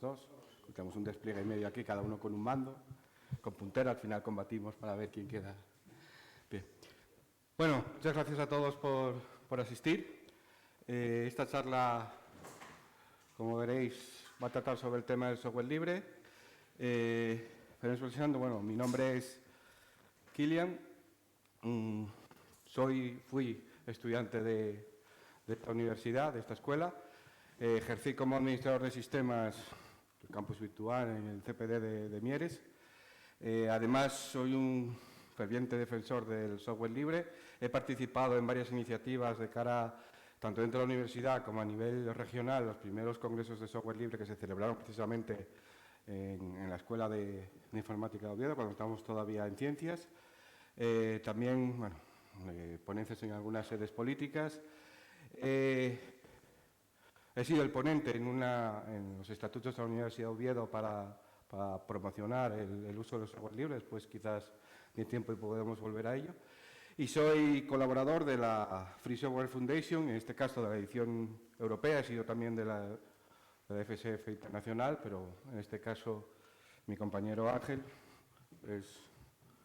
dos. Tenemos un despliegue y medio aquí, cada uno con un mando, con puntero. Al final combatimos para ver quién queda. Bien. Bueno, muchas gracias a todos por asistir. Esta charla, como veréis, va a tratar sobre el tema del software libre. Bueno, mi nombre es Kilian. Fui estudiante de esta universidad, de esta escuela. Ejercí como administrador de sistemas del campus virtual en el CPD de Mieres. Además, soy un ferviente defensor del software libre. He participado en varias iniciativas de cara, tanto dentro de la universidad como a nivel regional, los primeros congresos de software libre que se celebraron precisamente en la Escuela de Informática de Oviedo, cuando estábamos todavía en ciencias. También, bueno, ponencias en algunas sedes políticas. He sido el ponente en los estatutos de la Universidad de Oviedo para promocionar el uso de los software libres, pues quizás ni tiempo y podemos volver a ello. Y soy colaborador de la Free Software Foundation, en este caso de la edición europea, he sido también de la FSF internacional, pero en este caso mi compañero Ángel es...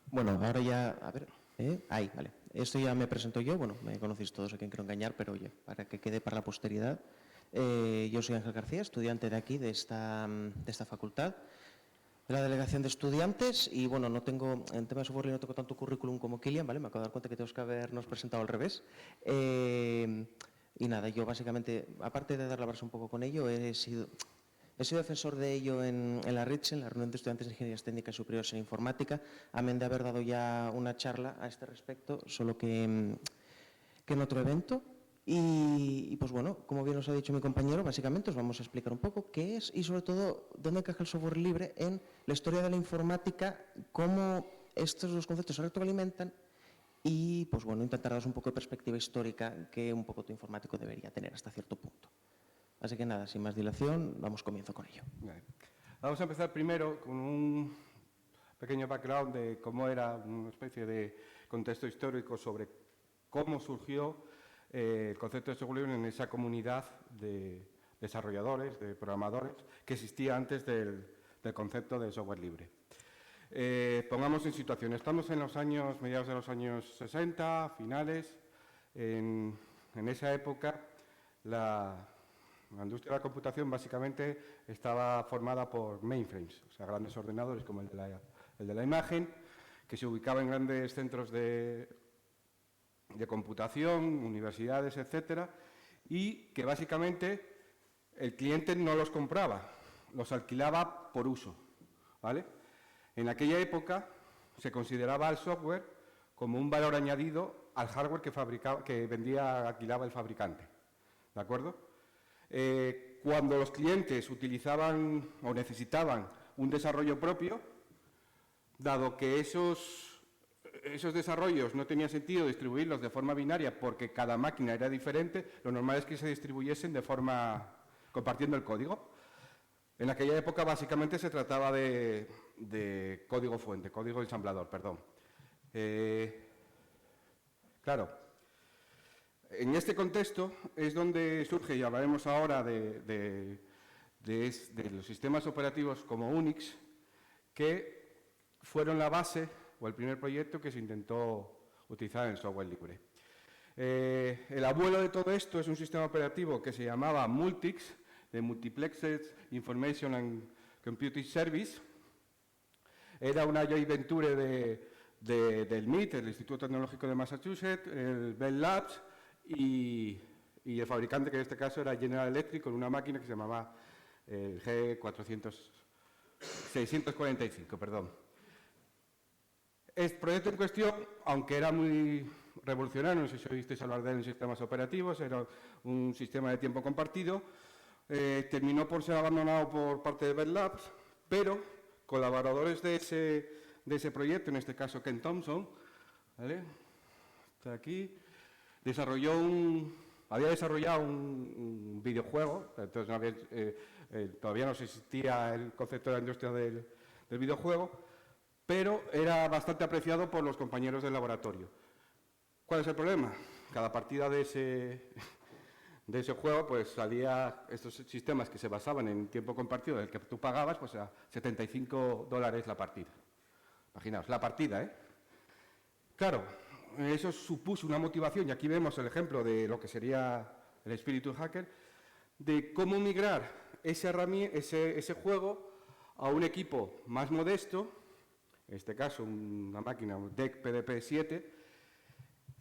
Bueno, ahora ya, a ver, ahí, vale. Esto ya me presento yo, bueno, me conocéis todos a quien quiero engañar, pero oye, para que quede para la posteridad. Yo soy Ángel García, estudiante de aquí, de esta facultad, de la delegación de estudiantes, y bueno, no tengo, en tema de software libre no tengo tanto currículum como Kilian, ¿vale? Me acabo de dar cuenta que tenemos que habernos presentado al revés. Y nada, yo básicamente, aparte de dar la brasa un poco con ello, he sido defensor de ello en la RITSE, en la Reunión de Estudiantes de Ingenierías Técnicas Superiores en Informática, amén de haber dado ya una charla a este respecto, solo que en otro evento. Y pues bueno, como bien os ha dicho mi compañero, básicamente os vamos a explicar un poco qué es y sobre todo dónde encaja el software libre en la historia de la informática, cómo estos dos conceptos se retroalimentan y pues bueno, intentar daros un poco de perspectiva histórica que un poco tu informático debería tener hasta cierto punto. Así que nada, sin más dilación, comienzo con ello. Vamos a empezar primero con un pequeño background de cómo era una especie de contexto histórico sobre cómo surgió el concepto de software libre en esa comunidad de desarrolladores, de programadores, que existía antes del concepto de software libre. Pongamos en situación, estamos en los años, mediados de los años 60, finales. En esa época, la industria de la computación básicamente estaba formada por mainframes, o sea, grandes ordenadores como el de la imagen, que se ubicaban en grandes centros de computación, universidades, etcétera, y que básicamente el cliente no los compraba, los alquilaba por uso, ¿vale? En aquella época se consideraba el software como un valor añadido al hardware que alquilaba el fabricante, ¿de acuerdo? Cuando los clientes utilizaban o necesitaban un desarrollo propio, dado que esos desarrollos no tenía sentido distribuirlos de forma binaria porque cada máquina era diferente, lo normal es que se distribuyesen de forma compartiendo el código. En aquella época básicamente se trataba de código fuente, código ensamblador, perdón. Claro, en este contexto es donde surge, y hablaremos ahora de los sistemas operativos como Unix, que fueron la base o el primer proyecto que se intentó utilizar en software libre. El abuelo de todo esto es un sistema operativo que se llamaba Multics, de Multiplexed Information and Computing Service. Era una joint venture del MIT, el Instituto Tecnológico de Massachusetts, el Bell Labs y el fabricante, que en este caso era General Electric, con una máquina que se llamaba el G645, perdón. El proyecto en cuestión, aunque era muy revolucionario, no sé si oísteis hablar de él en sistemas operativos, era un sistema de tiempo compartido, terminó por ser abandonado por parte de Bell Labs, pero colaboradores de ese proyecto, en este caso Ken Thompson, ¿vale? Está aquí, había desarrollado un videojuego, entonces todavía no existía el concepto de la industria del videojuego, pero era bastante apreciado por los compañeros del laboratorio. ¿Cuál es el problema? Cada partida de de ese juego, pues salía estos sistemas que se basaban en tiempo compartido, del que tú pagabas, pues a $75 la partida. Imaginaos, la partida, ¿eh? Claro, eso supuso una motivación, y aquí vemos el ejemplo de lo que sería el espíritu hacker, de cómo migrar ese juego a un equipo más modesto, en este caso una máquina, un DEC PDP-7,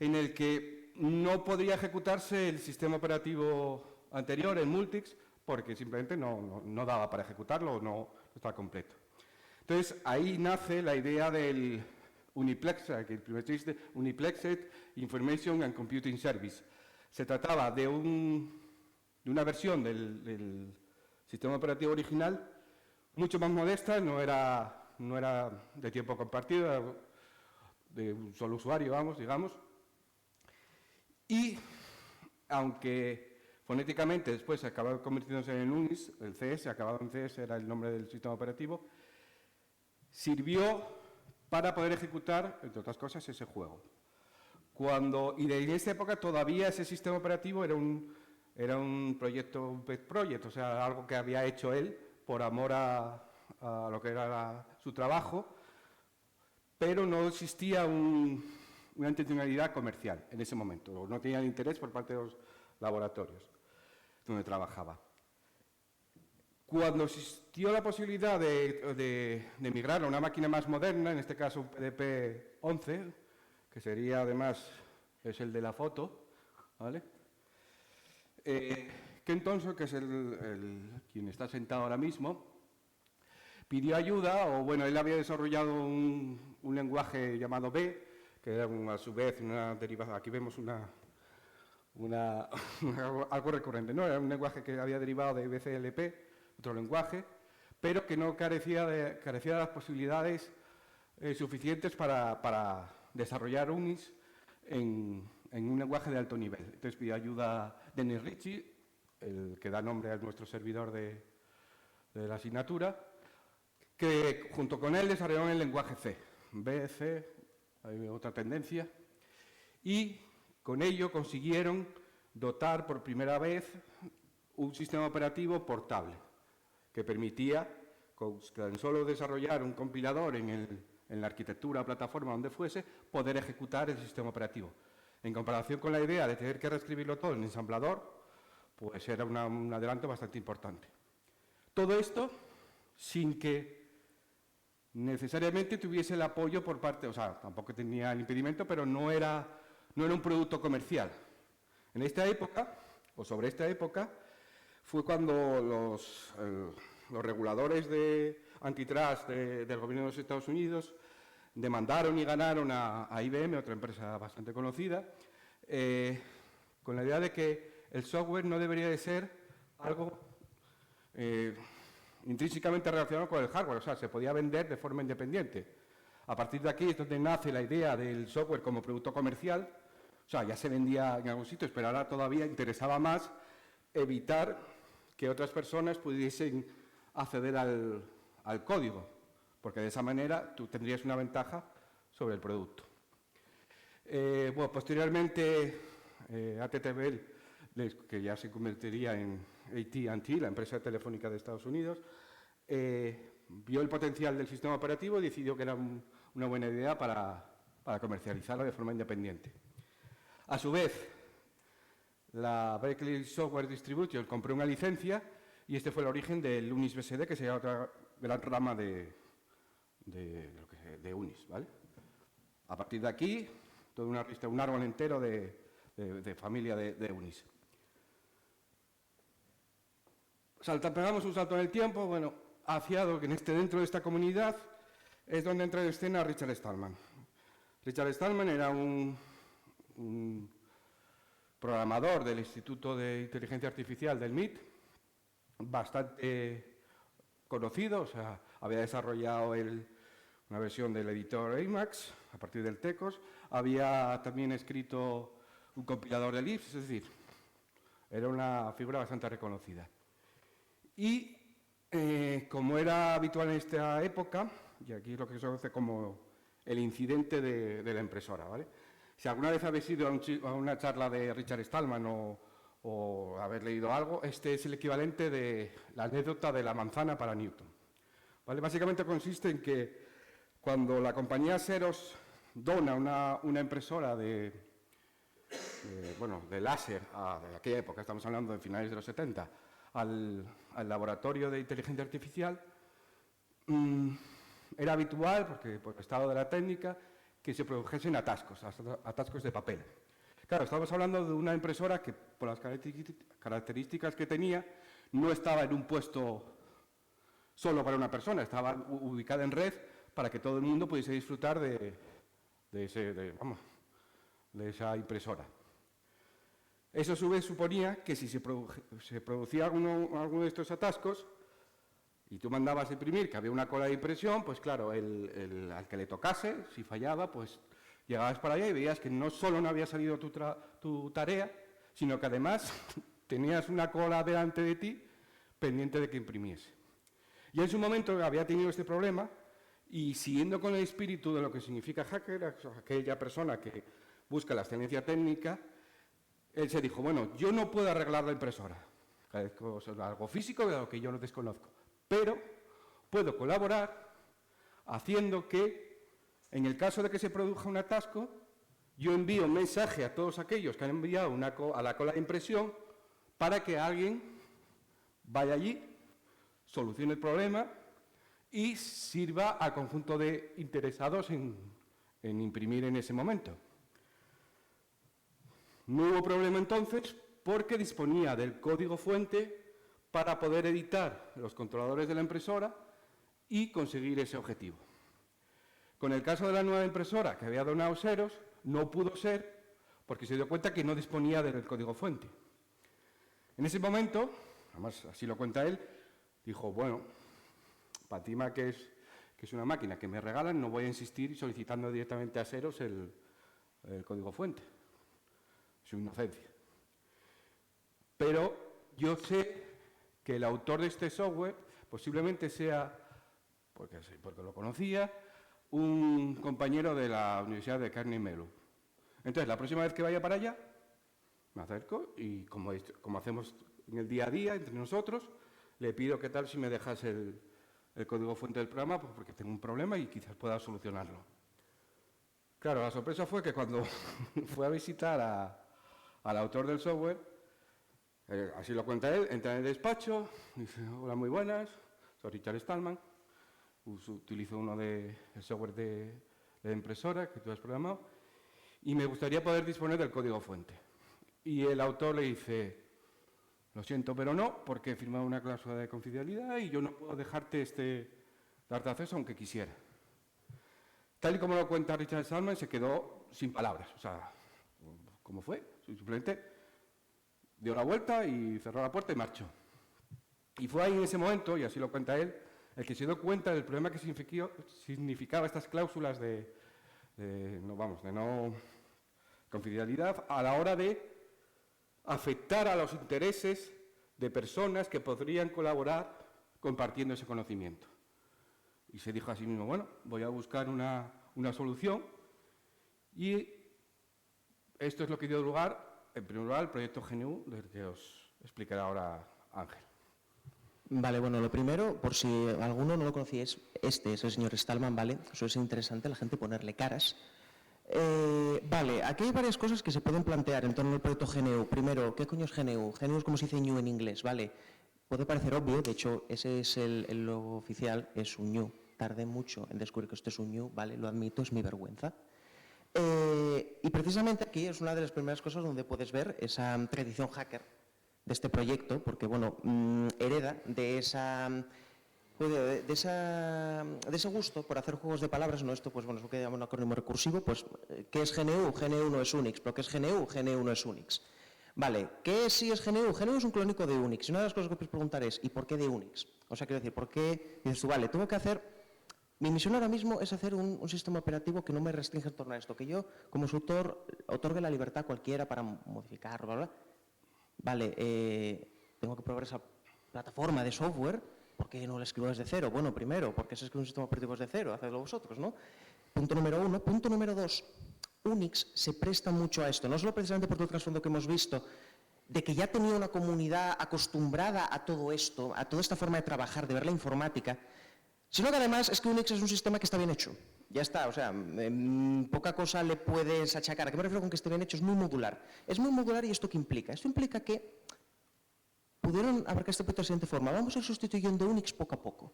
en el que no podría ejecutarse el sistema operativo anterior, el Multics, porque simplemente no daba para ejecutarlo, no estaba completo. Entonces, ahí nace la idea del Uniplex, que el primer chiste, Uniplexed Information and Computing Service. Se trataba de una versión del sistema operativo original mucho más modesta, no era de tiempo compartido, era de un solo usuario, digamos. Y, aunque fonéticamente después acababa convirtiéndose en UNIS, el CS, acabado en CS, era el nombre del sistema operativo, sirvió para poder ejecutar, entre otras cosas, ese juego. Y en esa época todavía ese sistema operativo era un proyecto, un pet project, o sea, algo que había hecho él por amor a lo que era su trabajo, pero no existía una intencionalidad comercial en ese momento, no tenían interés por parte de los laboratorios donde trabajaba. Cuando existió la posibilidad de migrar a una máquina más moderna, en este caso un PDP-11, que sería además, es el de la foto, ¿vale? Kenton, que es quien está sentado ahora mismo, pidió ayuda, o bueno, él había desarrollado un lenguaje llamado B, que era a su vez una derivada. Aquí vemos algo recurrente, ¿no? Era un lenguaje que había derivado de BCLP, otro lenguaje, pero que no carecía de las posibilidades suficientes para desarrollar UNIS en un lenguaje de alto nivel. Entonces pidió ayuda a Dennis Ritchie, el que da nombre a nuestro servidor de la asignatura, que junto con él desarrollaron el lenguaje C, B, C, hay otra tendencia, y con ello consiguieron dotar por primera vez un sistema operativo portable que permitía, con solo desarrollar un compilador en la arquitectura o plataforma donde fuese, poder ejecutar el sistema operativo. En comparación con la idea de tener que reescribirlo todo en ensamblador, pues era un adelanto bastante importante. Todo esto sin que necesariamente tuviese el apoyo por parte, o sea, tampoco tenía el impedimento, pero no era un producto comercial. En esta época, o sobre esta época, fue cuando los reguladores de antitrust del gobierno de los Estados Unidos demandaron y ganaron a IBM, otra empresa bastante conocida, con la idea de que el software no debería de ser algo intrínsecamente relacionado con el hardware, o sea, se podía vender de forma independiente. A partir de aquí es donde nace la idea del software como producto comercial, o sea, ya se vendía en algún sitio, pero ahora todavía interesaba más evitar que otras personas pudiesen acceder al código, porque de esa manera tú tendrías una ventaja sobre el producto. Bueno, posteriormente, AT&T, que ya se convertiría en AT&T, la empresa telefónica de Estados Unidos, vio el potencial del sistema operativo y decidió que era una buena idea para comercializarlo de forma independiente. A su vez, la Berkeley Software Distribution compró una licencia y este fue el origen del UNIS BSD, que sería otra gran rama de UNIS, ¿vale? A partir de aquí, todo un árbol entero de familia de UNIS. Pegamos un salto en el tiempo, bueno, hacia que dentro de esta comunidad es donde entra en escena Richard Stallman. Richard Stallman era un programador del Instituto de Inteligencia Artificial del MIT, bastante conocido, o sea, había desarrollado una versión del editor Emacs a partir del TECOS, había también escrito un compilador de Lisp, es decir, era una figura bastante reconocida. Y como era habitual en esta época, y aquí es lo que se conoce como el incidente de la impresora, ¿vale? Si alguna vez habéis ido a una charla de Richard Stallman o o haber leído algo, este es el equivalente de la anécdota de la manzana para Newton. ¿Vale? Básicamente consiste en que cuando la compañía Xerox dona una impresora de láser, de aquella época, estamos hablando de finales de los 70, al laboratorio de inteligencia artificial, era habitual, porque por el estado de la técnica, que se produjesen atascos de papel. Claro, estamos hablando de una impresora que, por las características que tenía, no estaba en un puesto solo para una persona, estaba ubicada en red para que todo el mundo pudiese disfrutar de esa impresora. Eso a su vez suponía que si se producía alguno de estos atascos y tú mandabas a imprimir, que había una cola de impresión, pues claro, al que le tocase, si fallaba, pues llegabas para allá y veías que no solo no había salido tu tarea, sino que además tenías una cola delante de ti pendiente de que imprimiese. Y en su momento había tenido este problema y siguiendo con el espíritu de lo que significa hacker, aquella persona que busca la excelencia técnica, él se dijo, bueno, yo no puedo arreglar la impresora, algo físico de lo que yo no desconozco, pero puedo colaborar haciendo que, en el caso de que se produzca un atasco, yo envío un mensaje a todos aquellos que han enviado a la cola de impresión para que alguien vaya allí, solucione el problema y sirva al conjunto de interesados en imprimir en ese momento. No hubo problema entonces porque disponía del código fuente para poder editar los controladores de la impresora y conseguir ese objetivo. Con el caso de la nueva impresora que había donado Xerox, no pudo ser porque se dio cuenta que no disponía del código fuente. En ese momento, además así lo cuenta él, dijo, bueno, para encima que es una máquina que me regalan, no voy a insistir solicitando directamente a Xerox el código fuente. Su inocencia. Pero yo sé que el autor de este software posiblemente sea, porque lo conocía, un compañero de la Universidad de Carnegie Mellon. Entonces, la próxima vez que vaya para allá, me acerco y como hacemos en el día a día entre nosotros, le pido qué tal si me dejas el código fuente del programa, pues porque tengo un problema y quizás pueda solucionarlo. Claro, la sorpresa fue que cuando fue a visitar al autor del software, así lo cuenta él, entra en el despacho, dice, hola, muy buenas, soy Richard Stallman, utilizo uno del software de impresora que tú has programado y me gustaría poder disponer del código fuente. Y el autor le dice, lo siento, pero no, porque he firmado una cláusula de confidencialidad y yo no puedo darte acceso aunque quisiera. Tal y como lo cuenta Richard Stallman, se quedó sin palabras. O sea, ¿cómo fue? Simplemente dio la vuelta y cerró la puerta y marchó. Y fue ahí en ese momento, y así lo cuenta él, el que se dio cuenta del problema que significaba estas cláusulas de no confidencialidad a la hora de afectar a los intereses de personas que podrían colaborar compartiendo ese conocimiento. Y se dijo a sí mismo, bueno, voy a buscar una solución y esto es lo que dio lugar, en primer lugar, al proyecto GNU, del que os explicará ahora Ángel. Vale, bueno, lo primero, por si alguno no lo conocíais, este es el señor Stallman, ¿vale? Eso es interesante, la gente ponerle caras. Vale, aquí hay varias cosas que se pueden plantear en torno al proyecto GNU. Primero, ¿qué coño es GNU? GNU es como se dice ñu en inglés, ¿vale? Puede parecer obvio, de hecho, ese es el logo oficial, es un ñu. Tardé mucho en descubrir que esto es un ñu, ¿vale? Lo admito, es mi vergüenza. Y precisamente aquí es una de las primeras cosas donde puedes ver esa tradición hacker de este proyecto, porque, bueno, hereda de ese gusto por hacer juegos de palabras, no esto, pues bueno, es lo que llaman un acrónimo recursivo, pues, ¿qué es GNU? GNU no es Unix, pero ¿qué es GNU? GNU no es Unix. Vale, ¿qué sí es GNU? GNU es un clónico de Unix, y una de las cosas que puedes preguntar es, ¿y por qué de Unix? O sea, quiero decir, ¿por qué? Dices tú, vale, tengo que hacer... Mi misión ahora mismo es hacer un sistema operativo que no me restringe en torno a esto, que yo, como su autor, otorgue la libertad a cualquiera para modificar, bla, bla. Vale, tengo que probar esa plataforma de software, ¿por qué no la escribo desde cero? Bueno, primero, porque se escribe un sistema operativo desde cero, hacedlo vosotros, ¿no? Punto número 1. Punto número 2, Unix se presta mucho a esto, no solo precisamente por todo el trasfondo que hemos visto de que ya tenía una comunidad acostumbrada a todo esto, a toda esta forma de trabajar, de ver la informática, sino que además es que Unix es un sistema que está bien hecho. Ya está, o sea, poca cosa le puedes achacar. ¿A qué me refiero con que esté bien hecho? Es muy modular. Es muy modular y ¿esto qué implica? Esto implica que pudieron abarcar este proyecto de la siguiente forma. Vamos a ir sustituyendo Unix poco a poco.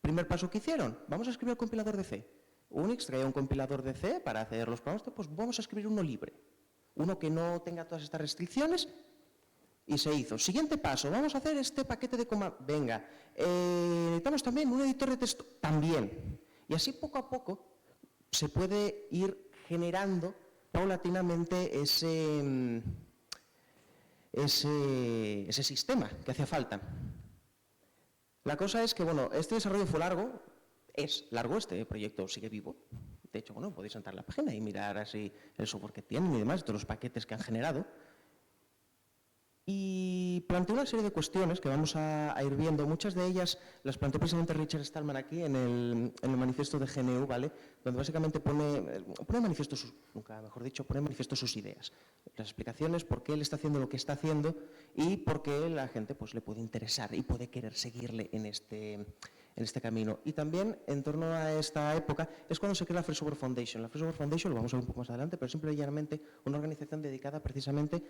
Primer paso que hicieron, vamos a escribir el compilador de C. Unix traía un compilador de C para hacer los programas, pues vamos a escribir uno libre. Uno que no tenga todas estas restricciones. Y se hizo. Siguiente paso, vamos a hacer este paquete de comandos. Venga, necesitamos también un editor de texto. También. Y así poco a poco se puede ir generando paulatinamente ese sistema que hacía falta. La cosa es que, bueno, este desarrollo fue largo, es largo, este proyecto sigue vivo. De hecho, bueno, podéis entrar a la página y mirar así el software que tienen y demás, todos los paquetes que han generado. Y planteó una serie de cuestiones que vamos a ir viendo. Muchas de ellas las planteó precisamente Richard Stallman aquí en el manifiesto de GNU, ¿vale? Donde básicamente pone manifiesto sus ideas. Las explicaciones, por qué él está haciendo lo que está haciendo y por qué la gente pues, le puede interesar y puede querer seguirle en este camino. Y también, en torno a esta época, es cuando se crea la Free Software Foundation. La Free Software Foundation, lo vamos a ver un poco más adelante, pero simple y llanamente una organización dedicada precisamente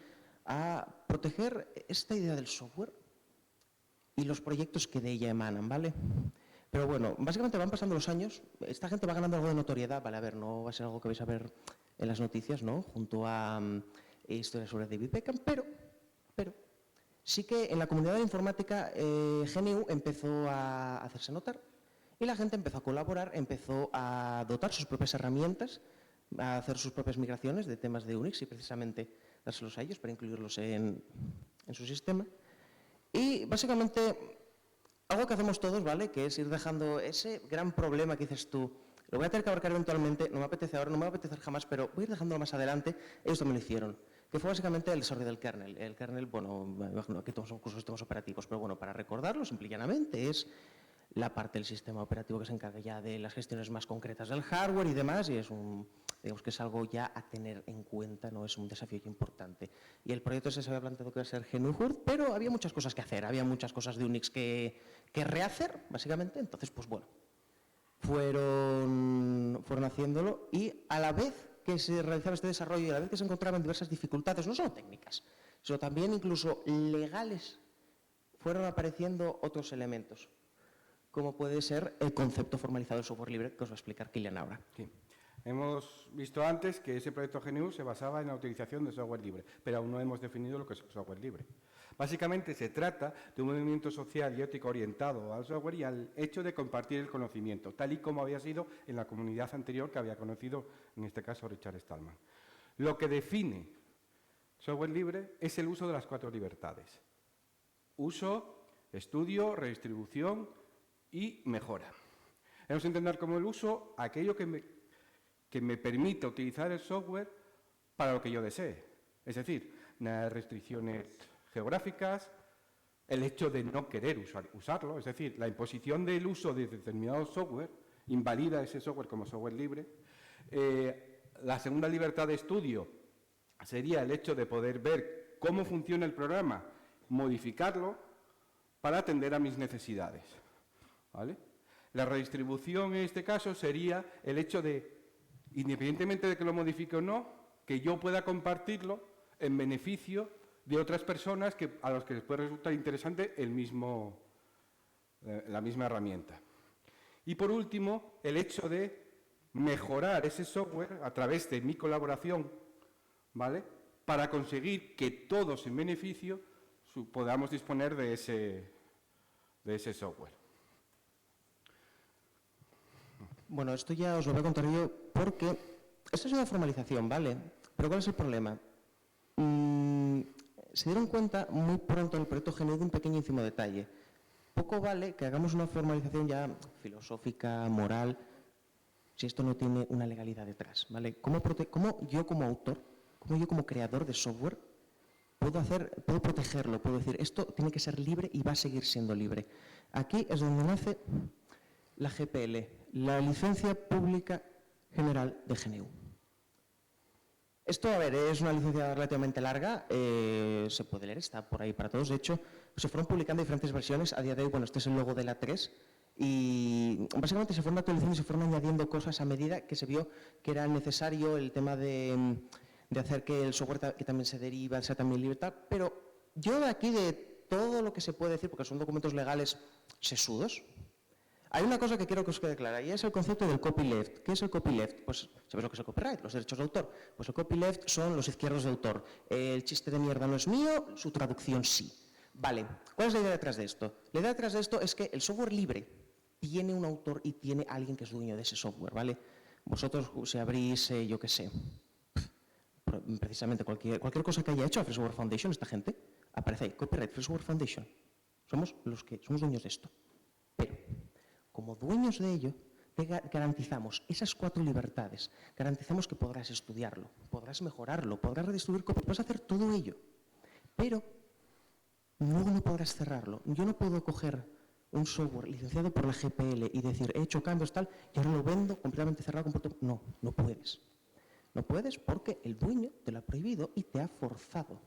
a proteger esta idea del software y los proyectos que de ella emanan, ¿vale? Pero bueno, básicamente van pasando los años, esta gente va ganando algo de notoriedad, ¿vale? A ver, no va a ser algo que vais a ver en las noticias, ¿no? Junto a historias sobre David Beckham, pero sí que en la comunidad de la informática GNU empezó a hacerse notar y la gente empezó a colaborar, empezó a dotar sus propias herramientas, a hacer sus propias migraciones de temas de Unix y precisamente dárselos a ellos para incluirlos en su sistema. Y básicamente algo que hacemos todos, ¿vale? Que es ir dejando ese gran problema que dices tú, lo voy a tener que abarcar eventualmente, no me apetece ahora, no me va a apetecer jamás, pero voy a ir dejándolo más adelante. Ellos también lo hicieron, que fue básicamente el desarrollo del kernel. El kernel, bueno, imagino aquí todos son cursos de sistemas operativos, pero bueno, para recordarlo, simple y llanamente, es la parte del sistema operativo que se encarga ya de las gestiones más concretas del hardware y demás, y es digamos que es algo ya a tener en cuenta, no es un desafío importante. Y el proyecto se había planteado que iba a ser GNU-Hurd, pero había muchas cosas que hacer, había muchas cosas de Unix que rehacer, básicamente, entonces, pues bueno, fueron haciéndolo y a la vez que se realizaba este desarrollo y a la vez que se encontraban diversas dificultades, no solo técnicas, sino también incluso legales, fueron apareciendo otros elementos, como puede ser el concepto formalizado del software libre, que os va a explicar Kilian ahora. Sí. Hemos visto antes que ese proyecto GNU se basaba en la utilización de software libre, pero aún no hemos definido lo que es software libre. Básicamente se trata de un movimiento social y ético orientado al software y al hecho de compartir el conocimiento, tal y como había sido en la comunidad anterior que había conocido, en este caso, Richard Stallman. Lo que define software libre es el uso de las 4 libertades: uso, estudio, redistribución y mejora. Debemos entender como el uso aquello que me permita utilizar el software para lo que yo desee. Es decir, nada de restricciones geográficas, el hecho de no querer usarlo, es decir, la imposición del uso de determinado software invalida ese software como software libre. La segunda libertad de estudio sería el hecho de poder ver cómo funciona el programa, modificarlo para atender a mis necesidades, ¿vale? La redistribución en este caso sería el hecho de, independientemente de que lo modifique o no, que yo pueda compartirlo en beneficio de otras personas a los que les puede resultar interesante la misma herramienta. Y por último, el hecho de mejorar ese software a través de mi colaboración, ¿vale? Para conseguir que todos en beneficio podamos disponer de ese software. Bueno, esto ya os lo voy a contar yo porque esto es una formalización, ¿vale? Pero ¿cuál es el problema? Se dieron cuenta muy pronto en el proyecto GNU de un pequeño ínfimo detalle. Poco vale que hagamos una formalización ya filosófica, moral, si esto no tiene una legalidad detrás, ¿vale? ¿Cómo yo como autor, cómo yo como creador de software puedo protegerlo? Puedo decir, esto tiene que ser libre y va a seguir siendo libre. Aquí es donde nace la GPL, la Licencia Pública General de GNU. Esto, a ver, es una licencia relativamente larga, se puede leer, está por ahí para todos. De hecho, se fueron publicando diferentes versiones. A día de hoy, bueno, este es el logo de la 3 y básicamente se fueron actualizando y se fueron añadiendo cosas a medida que se vio que era necesario el tema de hacer que el software que también se deriva sea también libertad. Pero yo de aquí, de todo lo que se puede decir, porque son documentos legales sesudos, hay una cosa que quiero que os quede clara, y es el concepto del copyleft. ¿Qué es el copyleft? Pues, ¿sabéis lo que es el copyright? Los derechos de autor. Pues el copyleft son los izquierdos de autor. El chiste de mierda no es mío, su traducción sí. Vale, ¿cuál es la idea detrás de esto? La idea detrás de esto es que el software libre tiene un autor y tiene alguien que es dueño de ese software, ¿vale? Vosotros, si abrís, yo qué sé, precisamente cualquier cosa que haya hecho la Free Software Foundation, esta gente, aparece ahí, Copyright Free Software Foundation. Somos los que somos dueños de esto. Pero, como dueños de ello, te garantizamos esas 4 libertades. Garantizamos que podrás estudiarlo, podrás mejorarlo, podrás redistribuir copias, podrás hacer todo ello. Pero luego no podrás cerrarlo. Yo no puedo coger un software licenciado por la GPL y decir, he hecho cambios tal, y ahora lo vendo completamente cerrado. No, no puedes. No puedes porque el dueño te lo ha prohibido y te ha forzado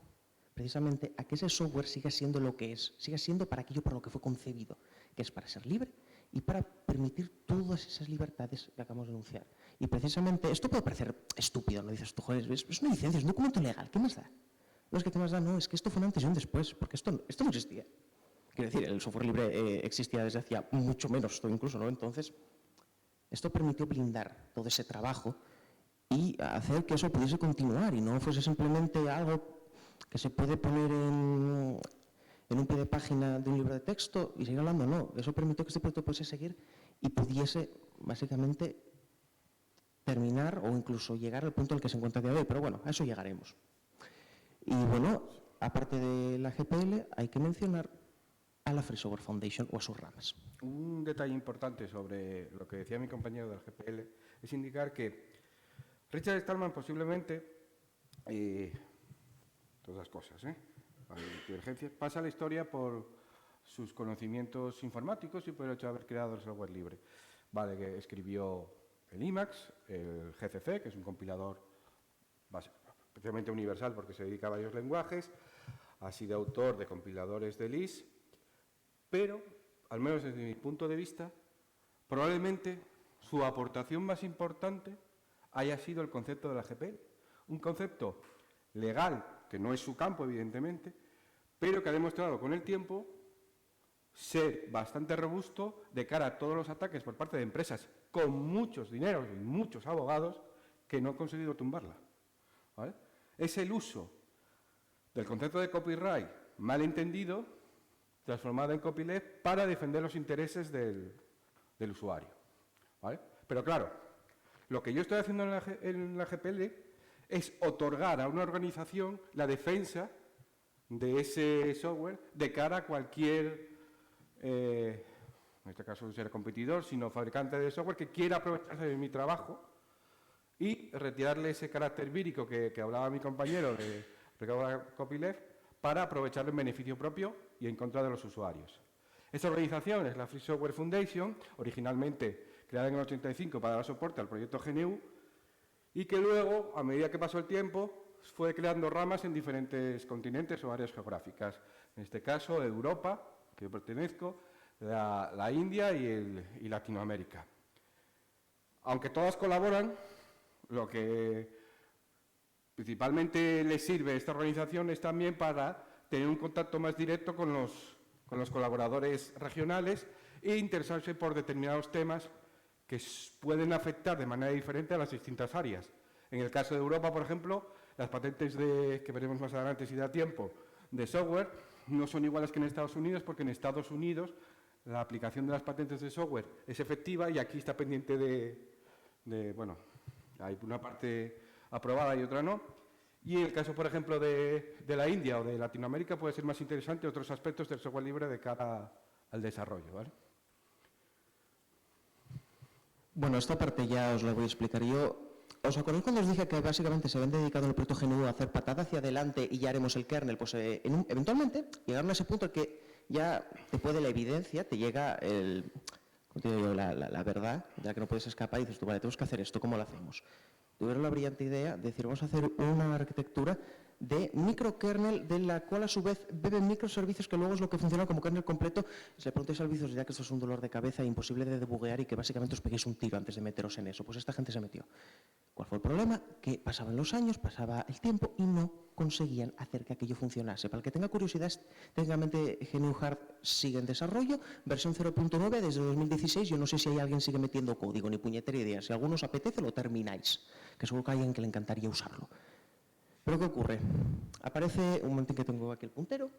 precisamente a que ese software siga siendo lo que es, siga siendo para aquello para lo que fue concebido, que es para ser libre y para permitir todas esas libertades que acabamos de enunciar. Y precisamente, esto puede parecer estúpido, ¿no? Dices tú, joder, es una licencia, es un documento legal, ¿qué más da? No es que qué más da, no, es que esto fue un antes y un después, porque esto no existía. Quiero decir, el software libre existía desde hacía mucho menos, incluso, ¿no? Entonces, esto permitió blindar todo ese trabajo y hacer que eso pudiese continuar y no fuese simplemente algo que se puede poner en un pie de página de un libro de texto y seguir hablando. No, eso permitió que este proyecto pudiese seguir y pudiese, básicamente, terminar o incluso llegar al punto en el que se encuentra a día de hoy. Pero bueno, a eso llegaremos. Y bueno, aparte de la GPL, hay que mencionar a la Free Software Foundation o a sus ramas. Un detalle importante sobre lo que decía mi compañero del GPL es indicar que Richard Stallman posiblemente, todas las cosas, divergencias, pasa la historia por sus conocimientos informáticos y por el hecho de haber creado el software libre. Vale, que escribió el Emacs, el GCC, que es un compilador especialmente universal porque se dedica a varios lenguajes, ha sido autor de compiladores de Lisp, pero, al menos desde mi punto de vista, probablemente su aportación más importante haya sido el concepto de la GPL, un concepto legal, que no es su campo, evidentemente, pero que ha demostrado con el tiempo ser bastante robusto de cara a todos los ataques por parte de empresas con muchos dineros y muchos abogados que no han conseguido tumbarla, ¿vale? Es el uso del concepto de copyright mal entendido, transformado en copyleft, para defender los intereses del usuario, ¿vale? Pero claro, lo que yo estoy haciendo en la GPL es otorgar a una organización la defensa de ese software de cara a cualquier, en este caso no será competidor, sino fabricante de software que quiera aprovecharse de mi trabajo y retirarle ese carácter vírico que hablaba mi compañero de copyleft para aprovecharlo en beneficio propio y en contra de los usuarios. Esta organización es la Free Software Foundation, originalmente creada en el 85 para dar soporte al proyecto GNU, y que luego, a medida que pasó el tiempo, fue creando ramas en diferentes continentes o áreas geográficas. En este caso, Europa, que yo pertenezco, la India y Latinoamérica. Aunque todas colaboran, lo que principalmente les sirve a esta organización es también para tener un contacto más directo con los colaboradores regionales e interesarse por determinados temas que pueden afectar de manera diferente a las distintas áreas. En el caso de Europa, por ejemplo, las patentes que veremos más adelante si da tiempo, de software, no son iguales que en Estados Unidos, porque en Estados Unidos la aplicación de las patentes de software es efectiva y aquí está pendiente bueno, hay una parte aprobada y otra no. Y en el caso, por ejemplo, de la India o de Latinoamérica puede ser más interesante otros aspectos del software libre de cara al desarrollo, ¿vale? Bueno, esta parte ya os la voy a explicar yo. ¿Os acordáis cuando os dije que básicamente se habían dedicado en el proyecto GNU a hacer patada hacia adelante y ya haremos el kernel? Pues eventualmente llegaron a ese punto en que ya después de la evidencia te llega la verdad de la que no puedes escapar y dices tú, vale, tenemos que hacer esto, ¿cómo lo hacemos? tuvieron la brillante idea de decir, vamos a hacer una arquitectura de microkernel, de la cual a su vez beben microservicios que luego es lo que funciona como kernel completo. Si le preguntáis al servicios, ya que esto es un dolor de cabeza imposible de debuguear y que básicamente os peguéis un tiro antes de meteros en eso. Pues esta gente se metió. ¿Cuál fue el problema? Que pasaban los años, pasaba el tiempo y no conseguían hacer que aquello funcionase. Para el que tenga curiosidad, técnicamente GNU Hard sigue en desarrollo, versión 0.9 desde 2016. Yo no sé si hay alguien que sigue metiendo código, ni puñetera idea. Si a alguno os apetece, lo termináis, que seguro que hay alguien que le encantaría usarlo. Pero ¿qué ocurre? Aparece, un momento en que tengo aquí el puntero,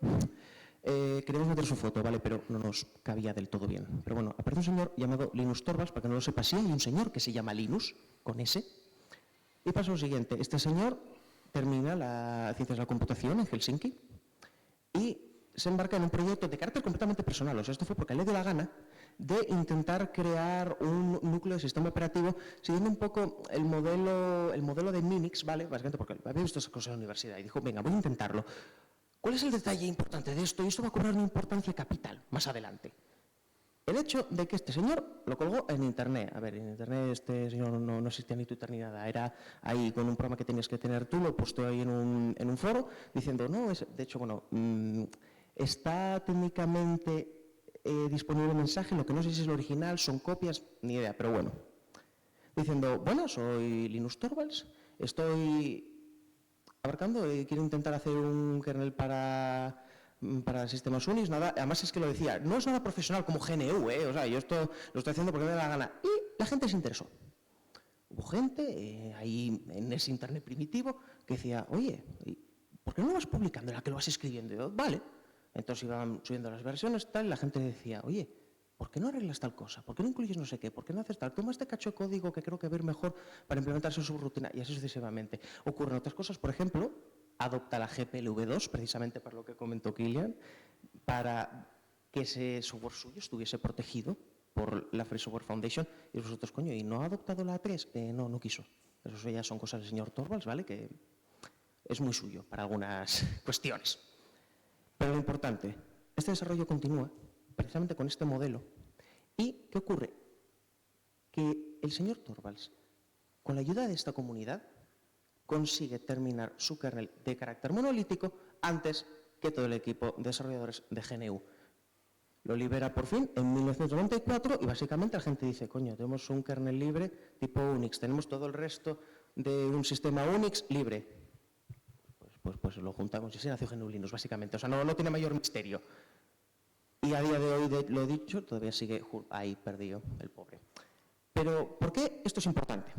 queremos meter su foto, ¿vale? Pero no nos cabía del todo bien. Pero bueno, aparece un señor llamado Linus Torvalds, para que no lo sepa, sí hay un señor que se llama Linus, con S, y pasa lo siguiente, este señor termina las ciencias de la computación en Helsinki y se embarca en un proyecto de carácter completamente personal, o sea, esto fue porque le dio la gana de intentar crear un núcleo de sistema operativo siguiendo un poco el modelo de Minix, ¿vale? Básicamente porque había visto esas cosas en la universidad y dijo, venga, voy a intentarlo. ¿Cuál es el detalle importante de esto? Y esto va a cobrar una importancia capital más adelante. El hecho de que este señor lo colgó en Internet. A ver, en Internet este señor no existía ni Twitter ni nada. Era ahí con un programa que tenías que tener tú, lo posteó ahí en un foro, diciendo, no, de hecho, bueno, está técnicamente disponible el mensaje, lo que no sé si es el original, son copias, ni idea, pero bueno. Diciendo, bueno, soy Linus Torvalds, estoy abarcando, quiero intentar hacer un kernel para sistemas Unix, nada, además es que lo decía, no es nada profesional como GNU, o sea, yo esto lo estoy haciendo porque me da la gana. Y la gente se interesó. Hubo gente ahí en ese internet primitivo que decía, oye, ¿por qué no lo vas publicando en la que lo vas escribiendo? Y yo, vale. Entonces iban subiendo las versiones tal, y la gente decía, oye, ¿por qué no arreglas tal cosa? ¿Por qué no incluyes no sé qué? ¿Por qué no haces tal? Toma este cacho de código que creo que va a ir mejor para implementarse en su rutina, y así sucesivamente. Ocurren otras cosas, por ejemplo, adopta la GPLv2, precisamente para lo que comentó Kilian, para que ese software suyo estuviese protegido por la Free Software Foundation, y vosotros, coño, ¿y no ha adoptado la A3? No quiso. Eso ya son cosas del señor Torvalds, ¿vale? Que es muy suyo para algunas cuestiones. Pero lo importante, este desarrollo continúa precisamente con este modelo. ¿Y qué ocurre? Que el señor Torvalds, con la ayuda de esta comunidad, consigue terminar su kernel de carácter monolítico antes que todo el equipo de desarrolladores de GNU. Lo libera por fin en 1994 y básicamente la gente dice, coño, tenemos un kernel libre tipo Unix, tenemos todo el resto de un sistema Unix libre. Pues lo juntamos y así nació GNU Linux, básicamente. O sea, no tiene mayor misterio. Y a día de hoy, lo dicho, todavía sigue ahí perdido, el pobre. Pero, ¿por qué esto es importante?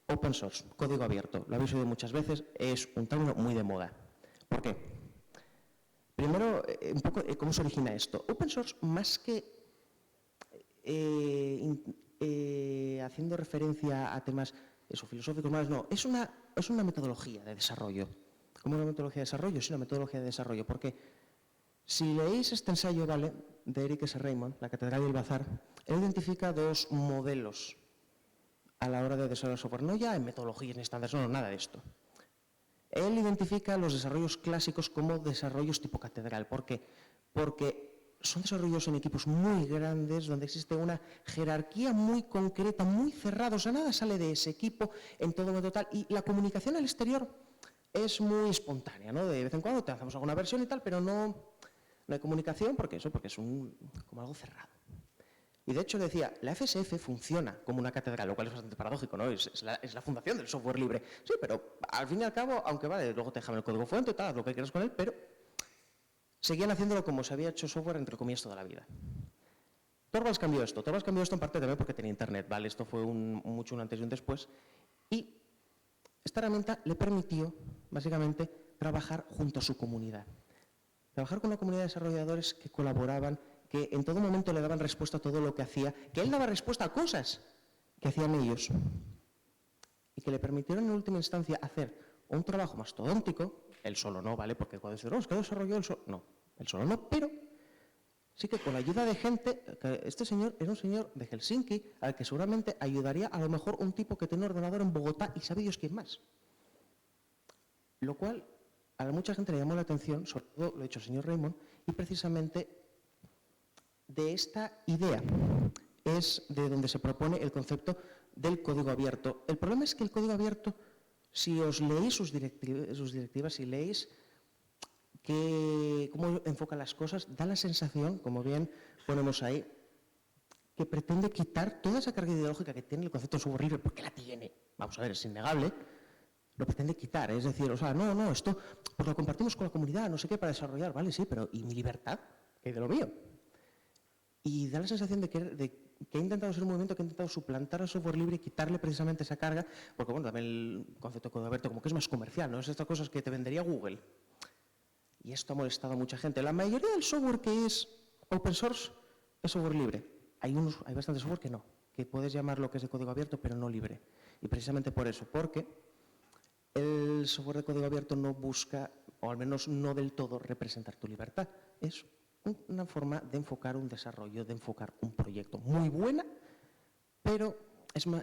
Open source, código abierto, lo habéis oído muchas veces, es un término muy de moda. ¿Por qué? Primero, un poco cómo se origina esto. Open source, más que haciendo referencia a temas filosóficos más, no, es una metodología de desarrollo. ¿Cómo una metodología de desarrollo? Sí, una metodología de desarrollo, porque si leéis este ensayo, ¿vale?, de Eric S. Raymond, La Catedral y el Bazar, él identifica dos modelos a la hora de desarrollar software, no ya en metodologías ni estándares, no, nada de esto. Él identifica los desarrollos clásicos como desarrollos tipo catedral. ¿Por qué? Porque son desarrollos en equipos muy grandes, donde existe una jerarquía muy concreta, muy cerrada, o sea, nada sale de ese equipo en todo momento tal, y la comunicación al exterior es muy espontánea, ¿no? De vez en cuando te hacemos alguna versión y tal, pero no hay comunicación porque es como algo cerrado. Y de hecho decía, la FSF funciona como una catedral, lo cual es bastante paradójico, ¿no? Es la fundación del software libre. Sí, pero al fin y al cabo, aunque vale, luego te dejan el código fuente, tal, lo que quieras con él, pero seguían haciéndolo como se había hecho software, entre comillas, toda la vida. Torvalds cambió esto. Torvalds cambió esto en parte también porque tenía internet, ¿vale? Esto fue mucho un antes y un después. Y esta herramienta le permitió, básicamente, trabajar junto a su comunidad. Trabajar con una comunidad de desarrolladores que colaboraban, que en todo momento le daban respuesta a todo lo que hacía, que él daba respuesta a cosas que hacían ellos, y que le permitieron en última instancia hacer un trabajo mastodóntico, él solo no, ¿vale? Porque cuando dice, no, es que desarrolló él solo, no, él solo no, pero sí que con la ayuda de gente, este señor era un señor de Helsinki, al que seguramente ayudaría a lo mejor un tipo que tiene un ordenador en Bogotá y sabe Dios quién más. Lo cual a mucha gente le llamó la atención, sobre todo lo ha dicho el señor Raymond, y precisamente de esta idea. es de donde se propone el concepto del código abierto. El problema es que el código abierto, si os leéis sus directivas, si leéis cómo enfoca las cosas, da la sensación, como bien ponemos ahí, que pretende quitar toda esa carga ideológica que tiene el concepto de software libre, porque la tiene, vamos a ver, es innegable, lo pretende quitar, es decir, o sea, no, esto pues lo compartimos con la comunidad, no sé qué, para desarrollar, vale, sí, pero ¿y mi libertad? ¿Qué hay de lo mío? Y da la sensación de que ha intentado ser un movimiento que ha intentado suplantar al software libre y quitarle precisamente esa carga, porque bueno, también el concepto de código abierto como que es más comercial, ¿no? Es estas cosas que te vendería Google. Y esto ha molestado a mucha gente. La mayoría del software que es open source es software libre. Hay bastante software que no, que puedes llamar lo que es de código abierto, pero no libre. Y precisamente por eso, porque el software de código abierto no busca, o al menos no del todo, representar tu libertad. Es una forma de enfocar un desarrollo, de enfocar un proyecto muy buena, pero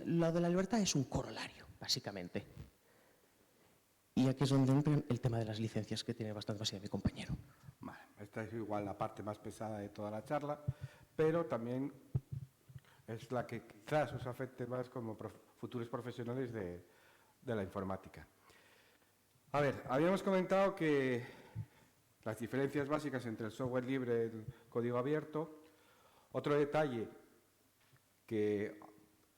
lo de la libertad es un corolario, básicamente. Y aquí es donde entra el tema de las licencias, que tiene bastante más idea mi compañero. Vale, esta es igual la parte más pesada de toda la charla, pero también es la que quizás os afecte más como futuros profesionales de la informática. A ver, habíamos comentado que las diferencias básicas entre el software libre y el código abierto. Otro detalle que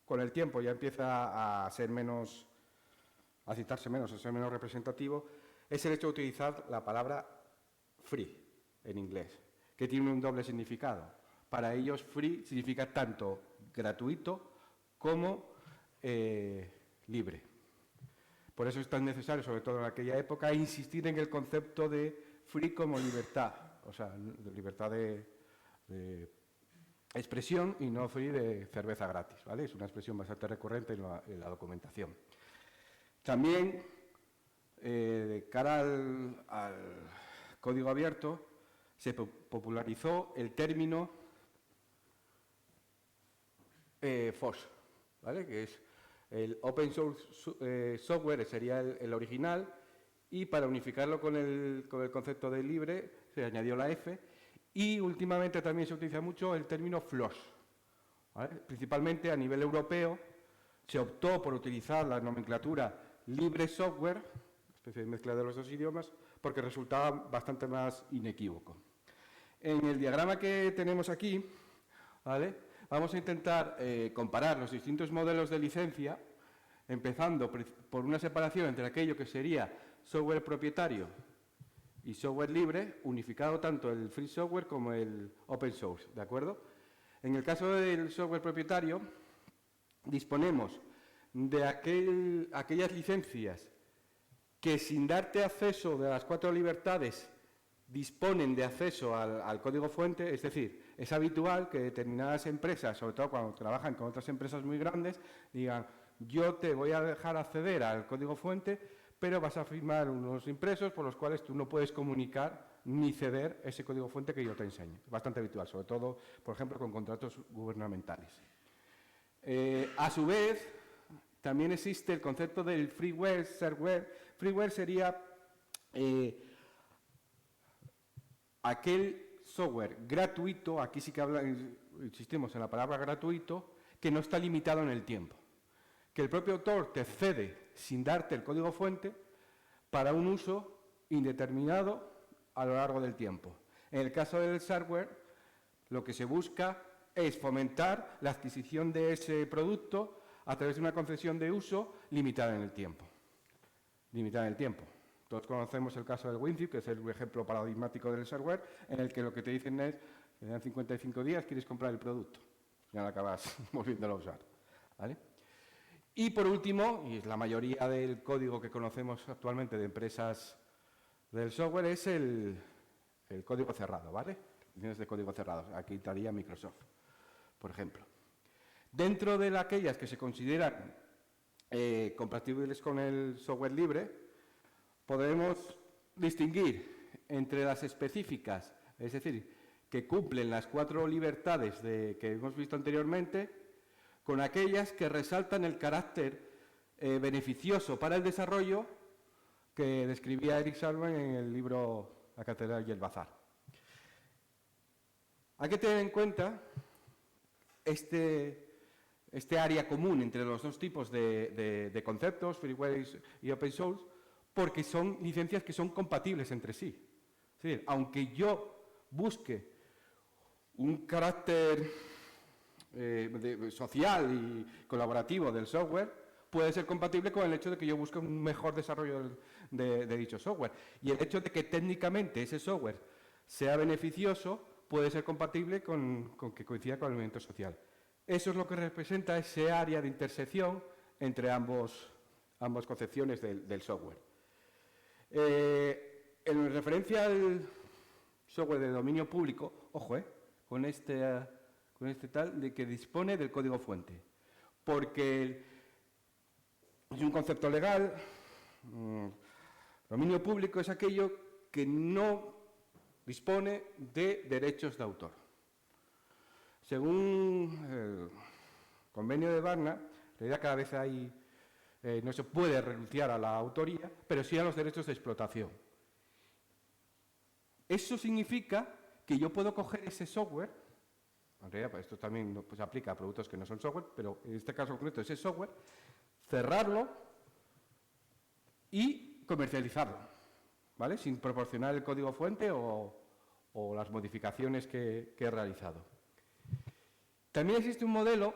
con el tiempo ya empieza a ser menos, a citarse menos, a ser menos representativo, es el hecho de utilizar la palabra free en inglés, que tiene un doble significado. Para ellos, free significa tanto gratuito como libre. Por eso es tan necesario, sobre todo en aquella época, insistir en el concepto de free como libertad, o sea, de libertad de expresión y no free de cerveza gratis, ¿vale? Es una expresión bastante recurrente en la documentación. También, de cara al código abierto, se popularizó el término FOSS, ¿vale? Que es el Open Source Software, sería el original, y para unificarlo con el concepto de libre se añadió la F, y últimamente también se utiliza mucho el término FLOSS, ¿vale? Principalmente a nivel europeo se optó por utilizar la nomenclatura libre software, especie de mezcla de los dos idiomas, porque resultaba bastante más inequívoco. En el diagrama que tenemos aquí, ¿vale?, vamos a intentar comparar los distintos modelos de licencia, empezando por una separación entre aquello que sería software propietario y software libre, unificado tanto el free software como el open source, ¿de acuerdo? En el caso del software propietario, disponemos de aquellas licencias que, sin darte acceso de las 4 libertades, disponen de acceso al código fuente. Es decir, es habitual que determinadas empresas, sobre todo cuando trabajan con otras empresas muy grandes, digan: yo te voy a dejar acceder al código fuente, pero vas a firmar unos impresos por los cuales tú no puedes comunicar ni ceder ese código fuente que yo te enseño. Es bastante habitual, sobre todo, por ejemplo, con contratos gubernamentales. A su vez, también existe el concepto del freeware, shareware. Freeware sería aquel software gratuito, aquí sí que insistimos en la palabra gratuito, que no está limitado en el tiempo, que el propio autor te cede sin darte el código fuente para un uso indeterminado a lo largo del tiempo. En el caso del shareware, lo que se busca es fomentar la adquisición de ese producto a través de una concesión de uso limitada en el tiempo. Limitada en el tiempo. Todos conocemos el caso del WinZip, que es el ejemplo paradigmático del shareware, en el que lo que te dicen es que en 55 días quieres comprar el producto. Ya lo acabas volviéndolo a usar, ¿vale? Y por último, y es la mayoría del código que conocemos actualmente de empresas del software, es el código cerrado, ¿vale? Tienes de código cerrado. Aquí estaría Microsoft, por ejemplo. Dentro de aquellas que se consideran compatibles con el software libre, podemos distinguir entre las específicas, es decir, que cumplen las 4 libertades que hemos visto anteriormente, con aquellas que resaltan el carácter beneficioso para el desarrollo que describía Eric Salman en el libro La Catedral y el Bazar. Hay que tener en cuenta este área común entre los dos tipos de conceptos, freeware y open source, porque son licencias que son compatibles entre sí. Es decir, aunque yo busque un carácter social y colaborativo del software, puede ser compatible con el hecho de que yo busque un mejor desarrollo de dicho software. Y el hecho de que técnicamente ese software sea beneficioso puede ser compatible con que coincida con el movimiento social. Eso es lo que representa ese área de intersección entre ambas concepciones del software. En referencia al software de dominio público, ojo, con este tal de que dispone del código fuente, porque es un concepto legal. Dominio público es aquello que no dispone de derechos de autor. Según el convenio de Varna, en realidad cada vez no se puede renunciar a la autoría, pero sí a los derechos de explotación. Eso significa que yo puedo coger ese software, en realidad esto también pues, aplica a productos que no son software, pero en este caso concreto ese software, cerrarlo y comercializarlo, ¿vale? Sin proporcionar el código fuente o las modificaciones que he realizado. También existe un modelo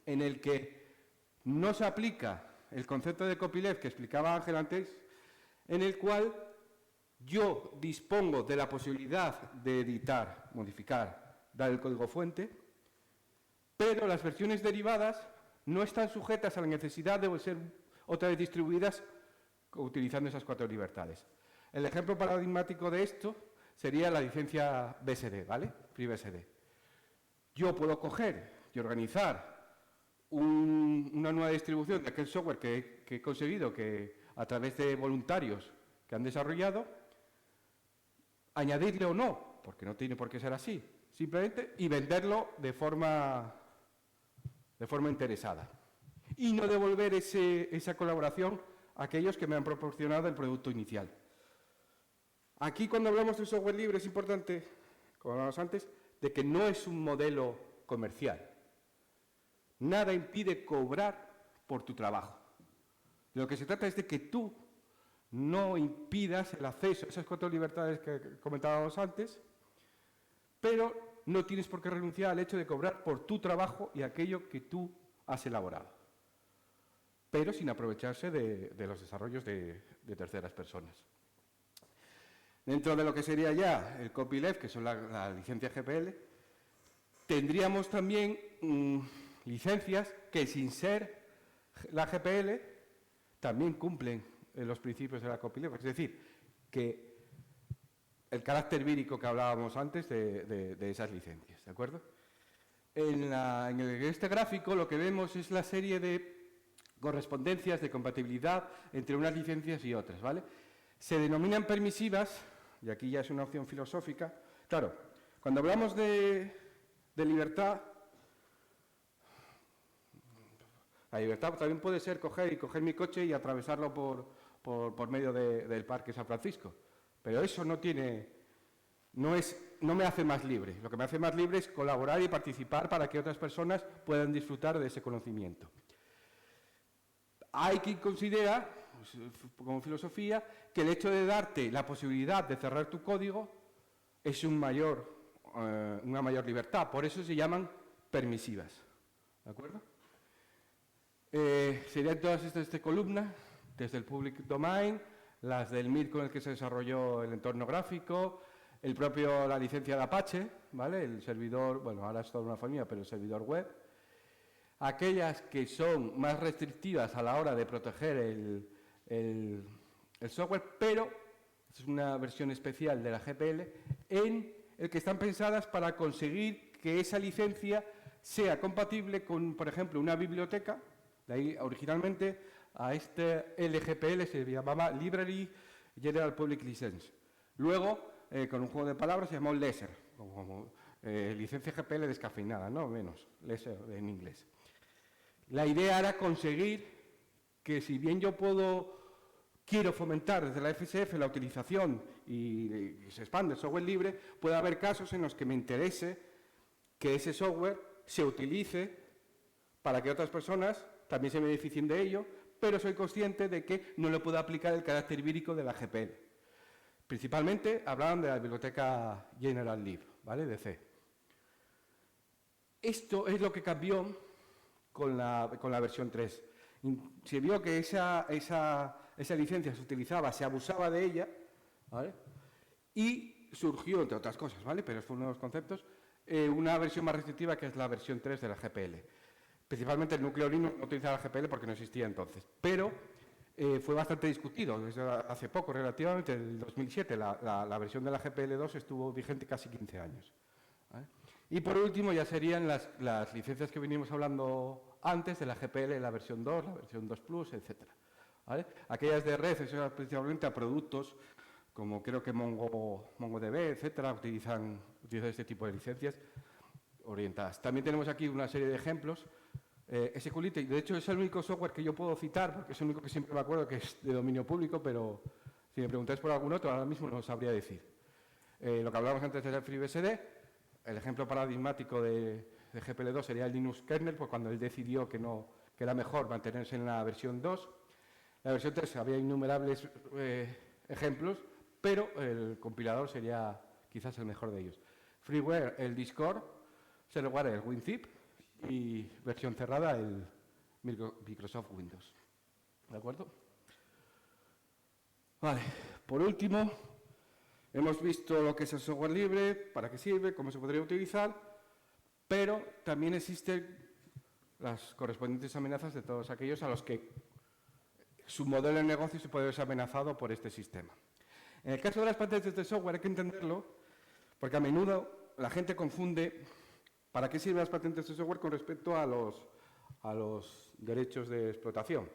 en el que no se aplica el concepto de copyleft que explicaba Ángel antes, en el cual yo dispongo de la posibilidad de editar, modificar, dar el código fuente, pero las versiones derivadas no están sujetas a la necesidad de ser otra vez distribuidas utilizando esas 4 libertades. El ejemplo paradigmático de esto sería la licencia BSD, ¿vale? FreeBSD. Yo puedo coger y organizar una nueva distribución de aquel software que he conseguido a través de voluntarios que han desarrollado, añadirle o no, porque no tiene por qué ser así, simplemente, y venderlo de forma interesada. Y no devolver esa colaboración a aquellos que me han proporcionado el producto inicial. Aquí, cuando hablamos de software libre, es importante, como hablábamos antes, de que no es un modelo comercial. Nada impide cobrar por tu trabajo. De lo que se trata es de que tú no impidas el acceso a esas 4 libertades que comentábamos antes, pero no tienes por qué renunciar al hecho de cobrar por tu trabajo y aquello que tú has elaborado, pero sin aprovecharse de los desarrollos de terceras personas. Dentro de lo que sería ya el copyleft, que son la licencia GPL, tendríamos también licencias que, sin ser la GPL, también cumplen los principios de la copyleft. Es decir, que el carácter vírico que hablábamos antes de esas licencias, ¿de acuerdo? En este gráfico lo que vemos es la serie de correspondencias de compatibilidad entre unas licencias y otras, ¿vale? Se denominan permisivas, y aquí ya es una opción filosófica. Claro, cuando hablamos de libertad, la libertad también puede ser coger mi coche y atravesarlo por medio del Parque San Francisco, pero eso no me hace más libre. Lo que me hace más libre es colaborar y participar para que otras personas puedan disfrutar de ese conocimiento. Hay quien considera, como filosofía, que el hecho de darte la posibilidad de cerrar tu código es una mayor libertad. Por eso se llaman permisivas. ¿De acuerdo? Serían todas estas columnas, desde el public domain, las del MIR con el que se desarrolló el entorno gráfico, la licencia de Apache, ¿vale? El servidor, bueno, ahora es toda una familia, pero el servidor web. Aquellas que son más restrictivas a la hora de proteger el software, pero es una versión especial de la GPL, en el que están pensadas para conseguir que esa licencia sea compatible con, por ejemplo, una biblioteca. De ahí, originalmente, a este LGPL se llamaba Library General Public License. Luego, con un juego de palabras, se llamó Lesser, como licencia GPL descafeinada, no menos, Lesser en inglés. La idea era conseguir que, si bien yo quiero fomentar desde la FSF la utilización y se expande el software libre, puede haber casos en los que me interese que ese software se utilice para que otras personas también se beneficien de ello, pero soy consciente de que no le puedo aplicar el carácter vírico de la GPL. Principalmente hablaban de la biblioteca General Lib, ¿vale? De C. Esto es lo que cambió con la versión 3. Se vio que esa licencia se utilizaba, se abusaba de ella, ¿vale? Y surgió, entre otras cosas, ¿vale? Pero fue uno de los conceptos, una versión más restrictiva que es la versión 3 de la GPL. Principalmente el núcleo Linux no utilizaba la GPL porque no existía entonces, pero fue bastante discutido. Desde hace poco, relativamente, en el 2007, la versión de la GPL 2 estuvo vigente casi 15 años. ¿Vale? Y por último ya serían las licencias que venimos hablando antes de la GPL, la versión 2, la versión 2 Plus, etc. ¿Vale? Aquellas de red, eso era principalmente a productos como creo que MongoDB, etcétera, utilizan este tipo de licencias orientadas. También tenemos aquí una serie de ejemplos. SQLite, de hecho, es el único software que yo puedo citar, porque es el único que siempre me acuerdo que es de dominio público, pero si me preguntáis por algún otro, ahora mismo no sabría decir. Lo que hablábamos antes del FreeBSD, el ejemplo paradigmático de GPL2 sería el Linux kernel, pues cuando él decidió que era mejor mantenerse en la versión 2. La versión 3 había innumerables ejemplos, pero el compilador sería quizás el mejor de ellos. Freeware, el Discord, Shareware, el WinZip, y versión cerrada, el Microsoft Windows. ¿De acuerdo? Vale. Por último, hemos visto lo que es el software libre, para qué sirve, cómo se podría utilizar, pero también existen las correspondientes amenazas de todos aquellos a los que su modelo de negocio se puede ver amenazado por este sistema. En el caso de las patentes de software hay que entenderlo, porque a menudo la gente confunde ¿para qué sirven las patentes de software con respecto a los derechos de explotación?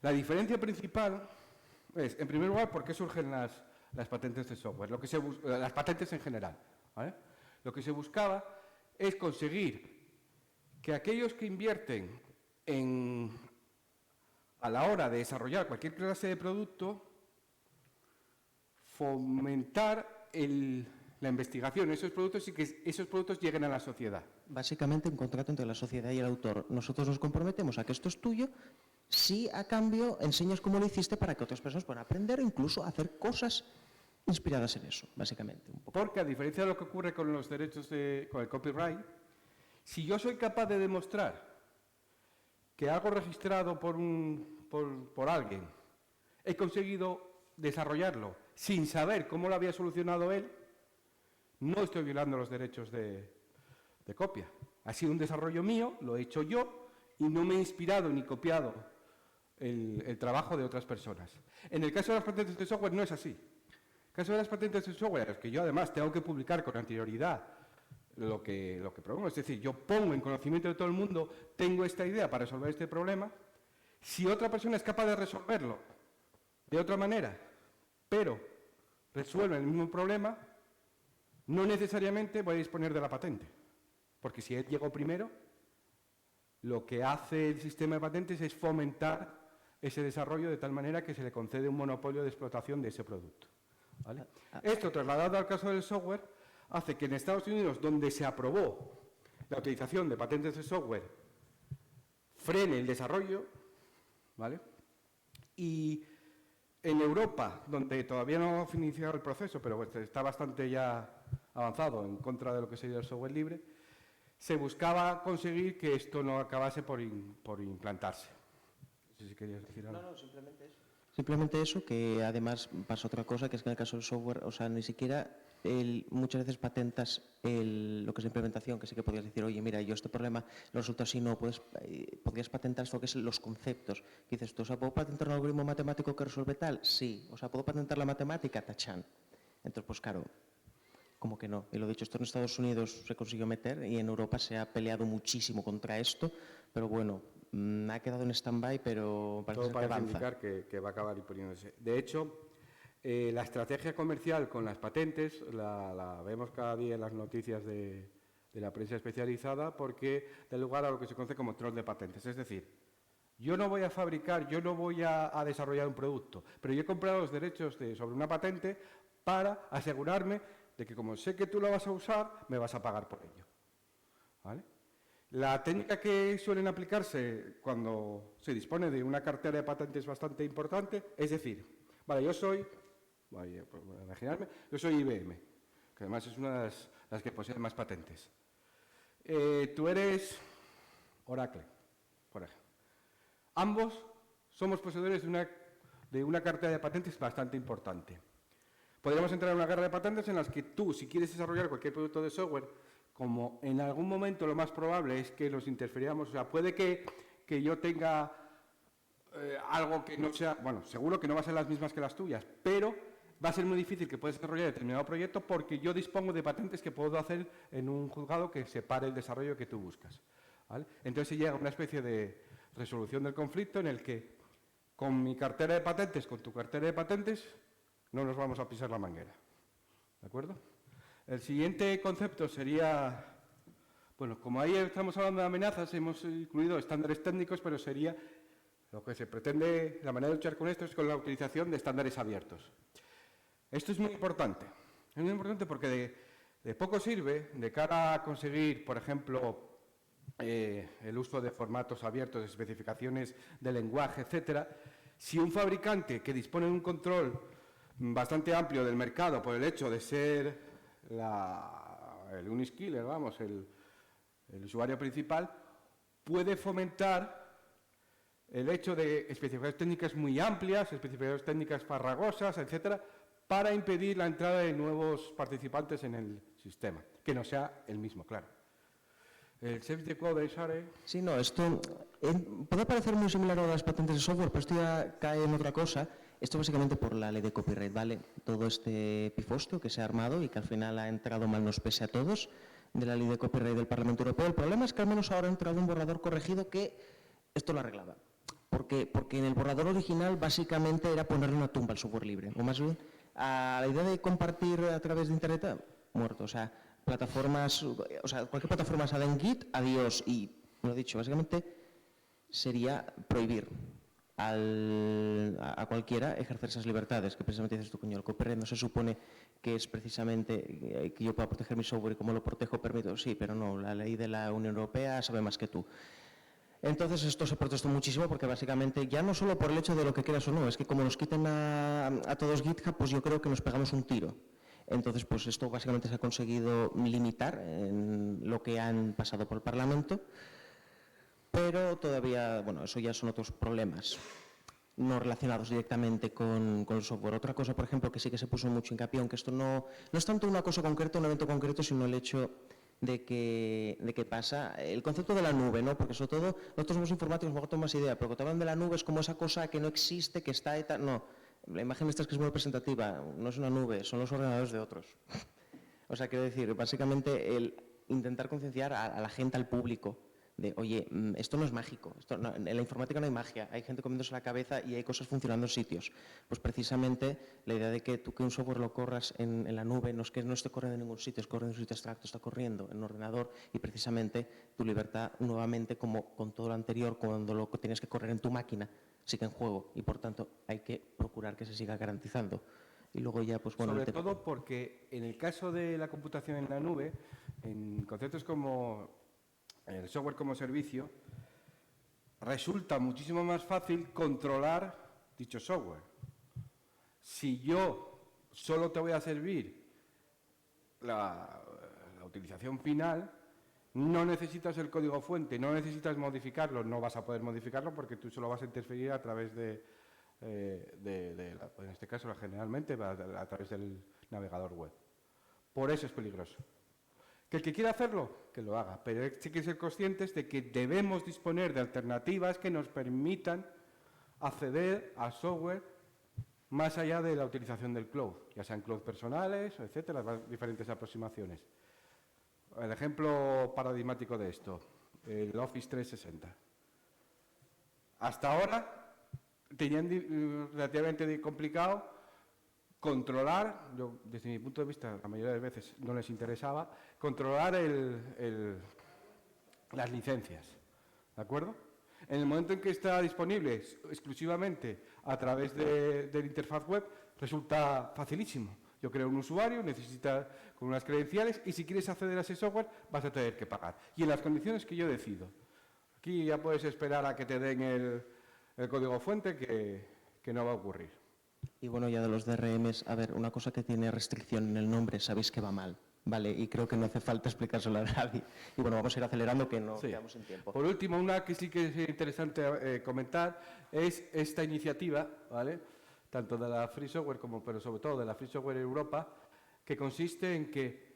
La diferencia principal es, en primer lugar, ¿por qué surgen las patentes de software? Las patentes en general, ¿vale? Lo que se buscaba es conseguir que aquellos que invierten a la hora de desarrollar cualquier clase de producto, fomentar la investigación de esos productos y que esos productos lleguen a la sociedad. Básicamente un contrato entre la sociedad y el autor. Nosotros nos comprometemos a que esto es tuyo si a cambio enseñas cómo lo hiciste para que otras personas puedan aprender o incluso hacer cosas inspiradas en eso, básicamente. Un poco. Porque a diferencia de lo que ocurre con los derechos con el copyright, si yo soy capaz de demostrar que algo registrado por alguien he conseguido desarrollarlo sin saber cómo lo había solucionado él, no estoy violando los derechos de copia. Ha sido un desarrollo mío, lo he hecho yo y no me he inspirado ni copiado el trabajo de otras personas. En el caso de las patentes de software no es así. En el caso de las patentes de software, que yo además tengo que publicar con anterioridad lo que propongo, es decir, yo pongo en conocimiento de todo el mundo, tengo esta idea para resolver este problema, si otra persona es capaz de resolverlo de otra manera, pero resuelve el mismo problema, no necesariamente voy a disponer de la patente, porque si él llegó primero, lo que hace el sistema de patentes es fomentar ese desarrollo de tal manera que se le concede un monopolio de explotación de ese producto. ¿Vale? Esto, trasladado al caso del software, hace que en Estados Unidos, donde se aprobó la utilización de patentes de software, frene el desarrollo, ¿vale? Y en Europa, donde todavía no ha iniciado el proceso, pero está bastante ya avanzado en contra de lo que sería el software libre, se buscaba conseguir que esto no acabase por implantarse. No sé si querías decir algo. No, simplemente eso. Simplemente eso, que además pasa otra cosa, que es que en el caso del software, o sea, ni siquiera muchas veces patentas lo que es la implementación, que sí que podrías decir, oye, mira, yo este problema lo resulta así, no, podrías patentar esto que es los conceptos. Que dices tú, o sea, ¿puedo patentar un algoritmo matemático que resuelve tal? Sí. O sea, ¿puedo patentar la matemática? Tachán. Entonces, pues claro, como que no. Y lo dicho, esto en Estados Unidos se consiguió meter y en Europa se ha peleado muchísimo contra esto, pero bueno, ha quedado en stand-by, pero parece que avanza. Indicar que va a acabar imponiéndose. De hecho, la estrategia comercial con las patentes la vemos cada día en las noticias de la prensa especializada porque da lugar a lo que se conoce como troll de patentes. Es decir, yo no voy a fabricar, yo no voy a desarrollar un producto, pero yo he comprado los derechos sobre una patente para asegurarme de que como sé que tú lo vas a usar, me vas a pagar por ello. ¿Vale? La técnica que suelen aplicarse cuando se dispone de una cartera de patentes bastante importante, es decir, vale, yo soy IBM, que además es una de las que posee más patentes. Tú eres Oracle, por ejemplo. Ambos somos poseedores de una cartera de patentes bastante importante. Podríamos entrar en una guerra de patentes en las que tú, si quieres desarrollar cualquier producto de software, como en algún momento lo más probable es que nos interferiamos, o sea, puede que yo tenga algo que no sea, bueno, seguro que no va a ser las mismas que las tuyas, pero va a ser muy difícil que puedas desarrollar determinado proyecto porque yo dispongo de patentes que puedo hacer en un juzgado que separe el desarrollo que tú buscas, ¿vale? Entonces se llega a una especie de resolución del conflicto en el que con mi cartera de patentes, con tu cartera de patentes, no nos vamos a pisar la manguera, ¿de acuerdo? El siguiente concepto sería, bueno, como ahí estamos hablando de amenazas, hemos incluido estándares técnicos, pero sería lo que se pretende, la manera de luchar con esto es con la utilización de estándares abiertos. Esto es muy importante porque de poco sirve de cara a conseguir, por ejemplo, el uso de formatos abiertos, de especificaciones de lenguaje, etcétera, si un fabricante que dispone de un control bastante amplio del mercado por el hecho de ser el uniskiller, vamos, el usuario principal, puede fomentar el hecho de especificaciones técnicas muy amplias, especificaciones técnicas farragosas, etcétera, para impedir la entrada de nuevos participantes en el sistema, que no sea el mismo, claro. El Save the Code, Sare. Sí, no, esto puede parecer muy similar a las patentes de software, pero esto ya cae en otra cosa. Esto básicamente por la ley de copyright, ¿vale? Todo este pifostio que se ha armado y que al final ha entrado mal nos pese a todos de la ley de copyright del Parlamento Europeo. El problema es que al menos ahora ha entrado un borrador corregido que esto lo arreglaba. Porque en el borrador original básicamente era ponerle una tumba al software libre, o más bien a la idea de compartir a través de Internet, muerto. O sea, cualquier plataforma basada en Git, adiós. Y, lo dicho, básicamente sería prohibir a cualquiera ejercer esas libertades, que precisamente dices tú, coño, el copyright no se supone que es precisamente que yo pueda proteger mi software y como lo protejo permito, sí, pero no, la ley de la Unión Europea sabe más que tú. Entonces esto se protestó muchísimo porque básicamente ya no solo por el hecho de lo que quieras o no, es que como nos quiten a todos GitHub, pues yo creo que nos pegamos un tiro. Entonces, pues esto básicamente se ha conseguido limitar en lo que han pasado por el Parlamento, pero todavía, bueno, eso ya son otros problemas no relacionados directamente con el software. Otra cosa, por ejemplo, que sí que se puso mucho hincapié, aunque esto no es tanto una cosa concreta, un evento concreto, sino el hecho de que pasa el concepto de la nube, ¿no? Porque sobre todo nosotros somos informáticos, mejor tenemos más idea, pero cuando hablan de la nube es como esa cosa que no existe, que está y tal. No, la imagen esta es que es muy representativa, no es una nube, son los ordenadores de otros. O sea, quiero decir, básicamente el intentar concienciar a la gente, al público, de, oye, esto no es mágico, en la informática no hay magia, hay gente comiéndose la cabeza y hay cosas funcionando en sitios. Pues precisamente la idea de que tú que un software lo corras en la nube no es que no esté corriendo en ningún sitio, es corriendo en un sitio abstracto, está corriendo en un ordenador y precisamente tu libertad nuevamente, como con todo lo anterior, cuando lo tienes que correr en tu máquina, sigue en juego y por tanto hay que procurar que se siga garantizando. Y luego ya, pues bueno... Sobre todo porque en el caso de la computación en la nube, en conceptos como el software como servicio, resulta muchísimo más fácil controlar dicho software. Si yo solo te voy a servir la utilización final, no necesitas el código fuente, no necesitas modificarlo, no vas a poder modificarlo porque tú solo vas a interferir a través en este caso generalmente a través del navegador web. Por eso es peligroso. Que el que quiera hacerlo, que lo haga, pero sí que ser conscientes de que debemos disponer de alternativas que nos permitan acceder al software más allá de la utilización del cloud, ya sean cloud personales, etcétera, las diferentes aproximaciones. El ejemplo paradigmático de esto, el Office 360. Hasta ahora tenían relativamente complicado controlar, desde mi punto de vista, la mayoría de veces no les interesaba, controlar las licencias, ¿de acuerdo? En el momento en que está disponible exclusivamente a través de la interfaz web, resulta facilísimo. Yo creo un usuario, necesita con unas credenciales y si quieres acceder a ese software vas a tener que pagar. Y en las condiciones que yo decido. Aquí ya puedes esperar a que te den el código fuente que no va a ocurrir. Y bueno, ya de los DRMs, a ver, una cosa que tiene restricción en el nombre, sabéis que va mal, ¿vale? Y creo que no hace falta explicárselo a nadie. Y bueno, vamos a ir acelerando que no quedamos sin tiempo. Por último, una que sí que es interesante comentar es esta iniciativa, ¿vale? Tanto de la Free Software pero sobre todo de la Free Software Europa, que consiste en que,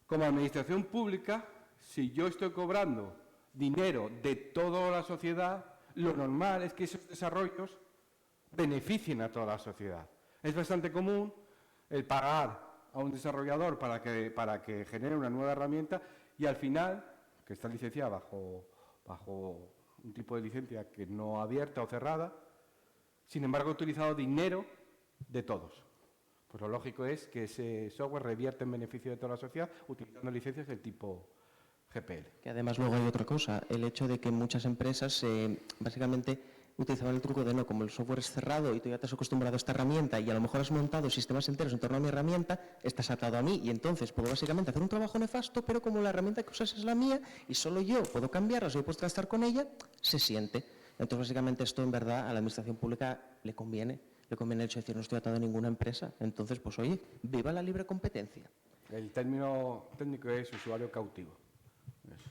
como administración pública, si yo estoy cobrando dinero de toda la sociedad, lo normal es que esos desarrollos beneficien a toda la sociedad. Es bastante común el pagar a un desarrollador para que genere una nueva herramienta y al final, que está licenciada bajo un tipo de licencia que no abierta o cerrada, sin embargo, ha utilizado dinero de todos. Pues lo lógico es que ese software revierte en beneficio de toda la sociedad utilizando licencias del tipo GPL. Que además luego hay otra cosa, el hecho de que muchas empresas básicamente utilizaban el truco de no, como el software es cerrado y tú ya te has acostumbrado a esta herramienta y a lo mejor has montado sistemas enteros en torno a mi herramienta, estás atado a mí y entonces puedo básicamente hacer un trabajo nefasto, pero como la herramienta que usas es la mía y solo yo puedo cambiarla, solo puedo gastar con ella, se siente. Entonces básicamente esto en verdad a la administración pública le conviene el hecho de decir no estoy atado a ninguna empresa. Entonces, pues oye, viva la libre competencia. El término técnico es usuario cautivo. Eso.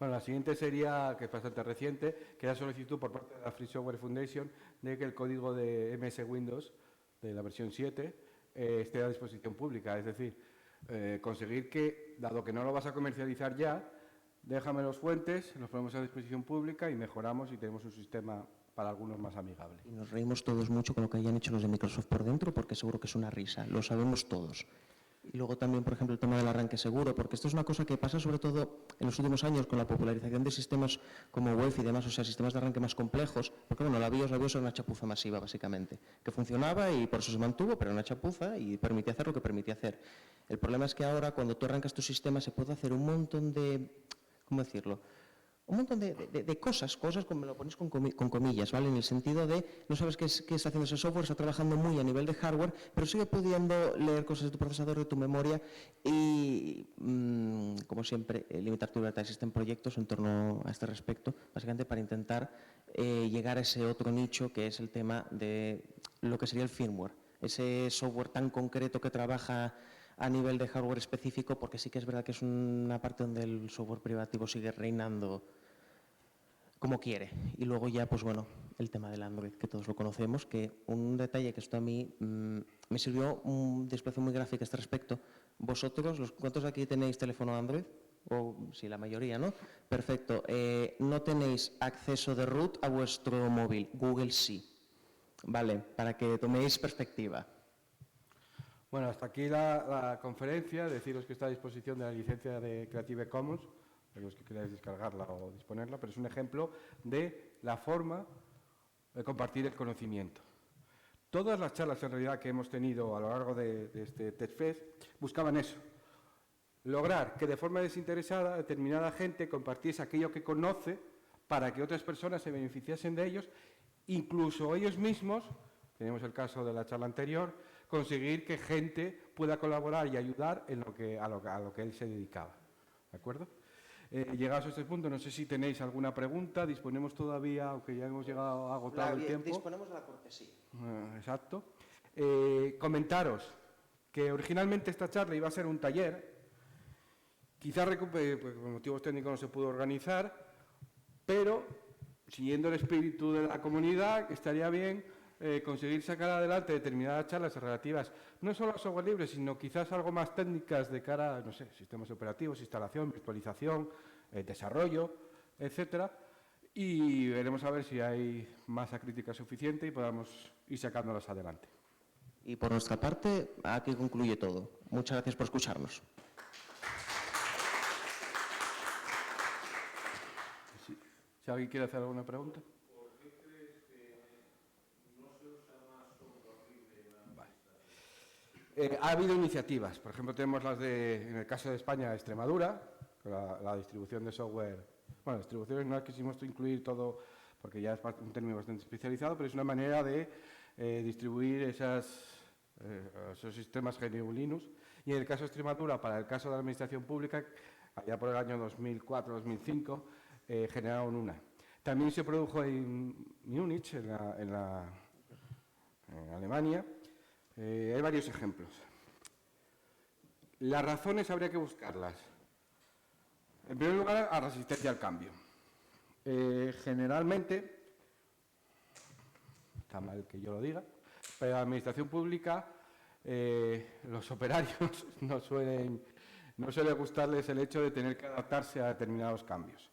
Bueno, la siguiente sería, que es bastante reciente, que era solicitud por parte de la Free Software Foundation de que el código de MS Windows, de la versión 7, esté a disposición pública. Es decir, conseguir que, dado que no lo vas a comercializar ya, déjame los fuentes, los ponemos a disposición pública y mejoramos y tenemos un sistema para algunos más amigable. Y nos reímos todos mucho con lo que hayan hecho los de Microsoft por dentro, porque seguro que es una risa, lo sabemos todos. Y luego también, por ejemplo, el tema del arranque seguro, porque esto es una cosa que pasa sobre todo en los últimos años con la popularización de sistemas como web y demás, o sea, sistemas de arranque más complejos, porque bueno, la BIOS era una chapuza masiva, básicamente, que funcionaba y por eso se mantuvo, pero era una chapuza y permitía hacer lo que permitía hacer. El problema es que ahora, cuando tú arrancas tu sistema, se puede hacer un montón de, ¿cómo decirlo?, un montón de cosas como me lo ponéis con comillas, ¿vale? En el sentido de, no sabes qué está haciendo ese software, está trabajando muy a nivel de hardware, pero sigue pudiendo leer cosas de tu procesador, de tu memoria y, como siempre, limitar tu libertad. Existen proyectos en torno a este respecto, básicamente para intentar llegar a ese otro nicho que es el tema de lo que sería el firmware, ese software tan concreto que trabaja a nivel de hardware específico, porque sí que es verdad que es una parte donde el software privativo sigue reinando como quiere. Y luego ya, pues bueno, el tema del Android, que todos lo conocemos, que un detalle que esto a mí me sirvió un desplazo muy gráfico a este respecto. Vosotros, ¿cuántos de aquí tenéis teléfono Android? O sí, la mayoría, ¿no? Perfecto. No tenéis acceso de root a vuestro móvil. Google sí. Vale, para que toméis perspectiva. Bueno, hasta aquí la conferencia. Deciros que está a disposición de la licencia de Creative Commons, para los que queráis descargarla o disponerla, pero es un ejemplo de la forma de compartir el conocimiento. Todas las charlas en realidad que hemos tenido a lo largo de este TEDfest buscaban eso, lograr que de forma desinteresada determinada gente compartiese aquello que conoce para que otras personas se beneficiasen de ellos, incluso ellos mismos, tenemos el caso de la charla anterior, conseguir que gente pueda colaborar y ayudar en a lo que él se dedicaba. ¿De acuerdo? Llegados a este punto, no sé si tenéis alguna pregunta. Disponemos todavía, aunque ya hemos llegado a agotar el tiempo. Disponemos de la cortesía. Exacto. Comentaros que originalmente esta charla iba a ser un taller. Quizás por motivos técnicos no se pudo organizar, pero siguiendo el espíritu de la comunidad, estaría bien conseguir sacar adelante determinadas charlas relativas no solo a software libre, sino quizás algo más técnicas de cara a, no sé, sistemas operativos, instalación, virtualización, desarrollo, etcétera, y veremos a ver si hay masa crítica suficiente y podamos ir sacándolas adelante. Y por nuestra parte, aquí concluye todo. Muchas gracias por escucharnos. Si alguien quiere hacer alguna pregunta. Ha habido iniciativas, por ejemplo tenemos las en el caso de España, Extremadura, con la distribución de software. Bueno, distribuciones no quisimos incluir todo porque ya es un término bastante especializado, pero es una manera de distribuir esas esos sistemas GNU Linux, y en el caso de Extremadura, para el caso de la administración pública, allá por el año 2004-2005, generaron una. También se produjo en Múnich, en Alemania. Hay varios ejemplos. Las razones habría que buscarlas. En primer lugar, a resistencia al cambio. Generalmente, está mal que yo lo diga, pero en la administración pública los operarios no suele gustarles el hecho de tener que adaptarse a determinados cambios.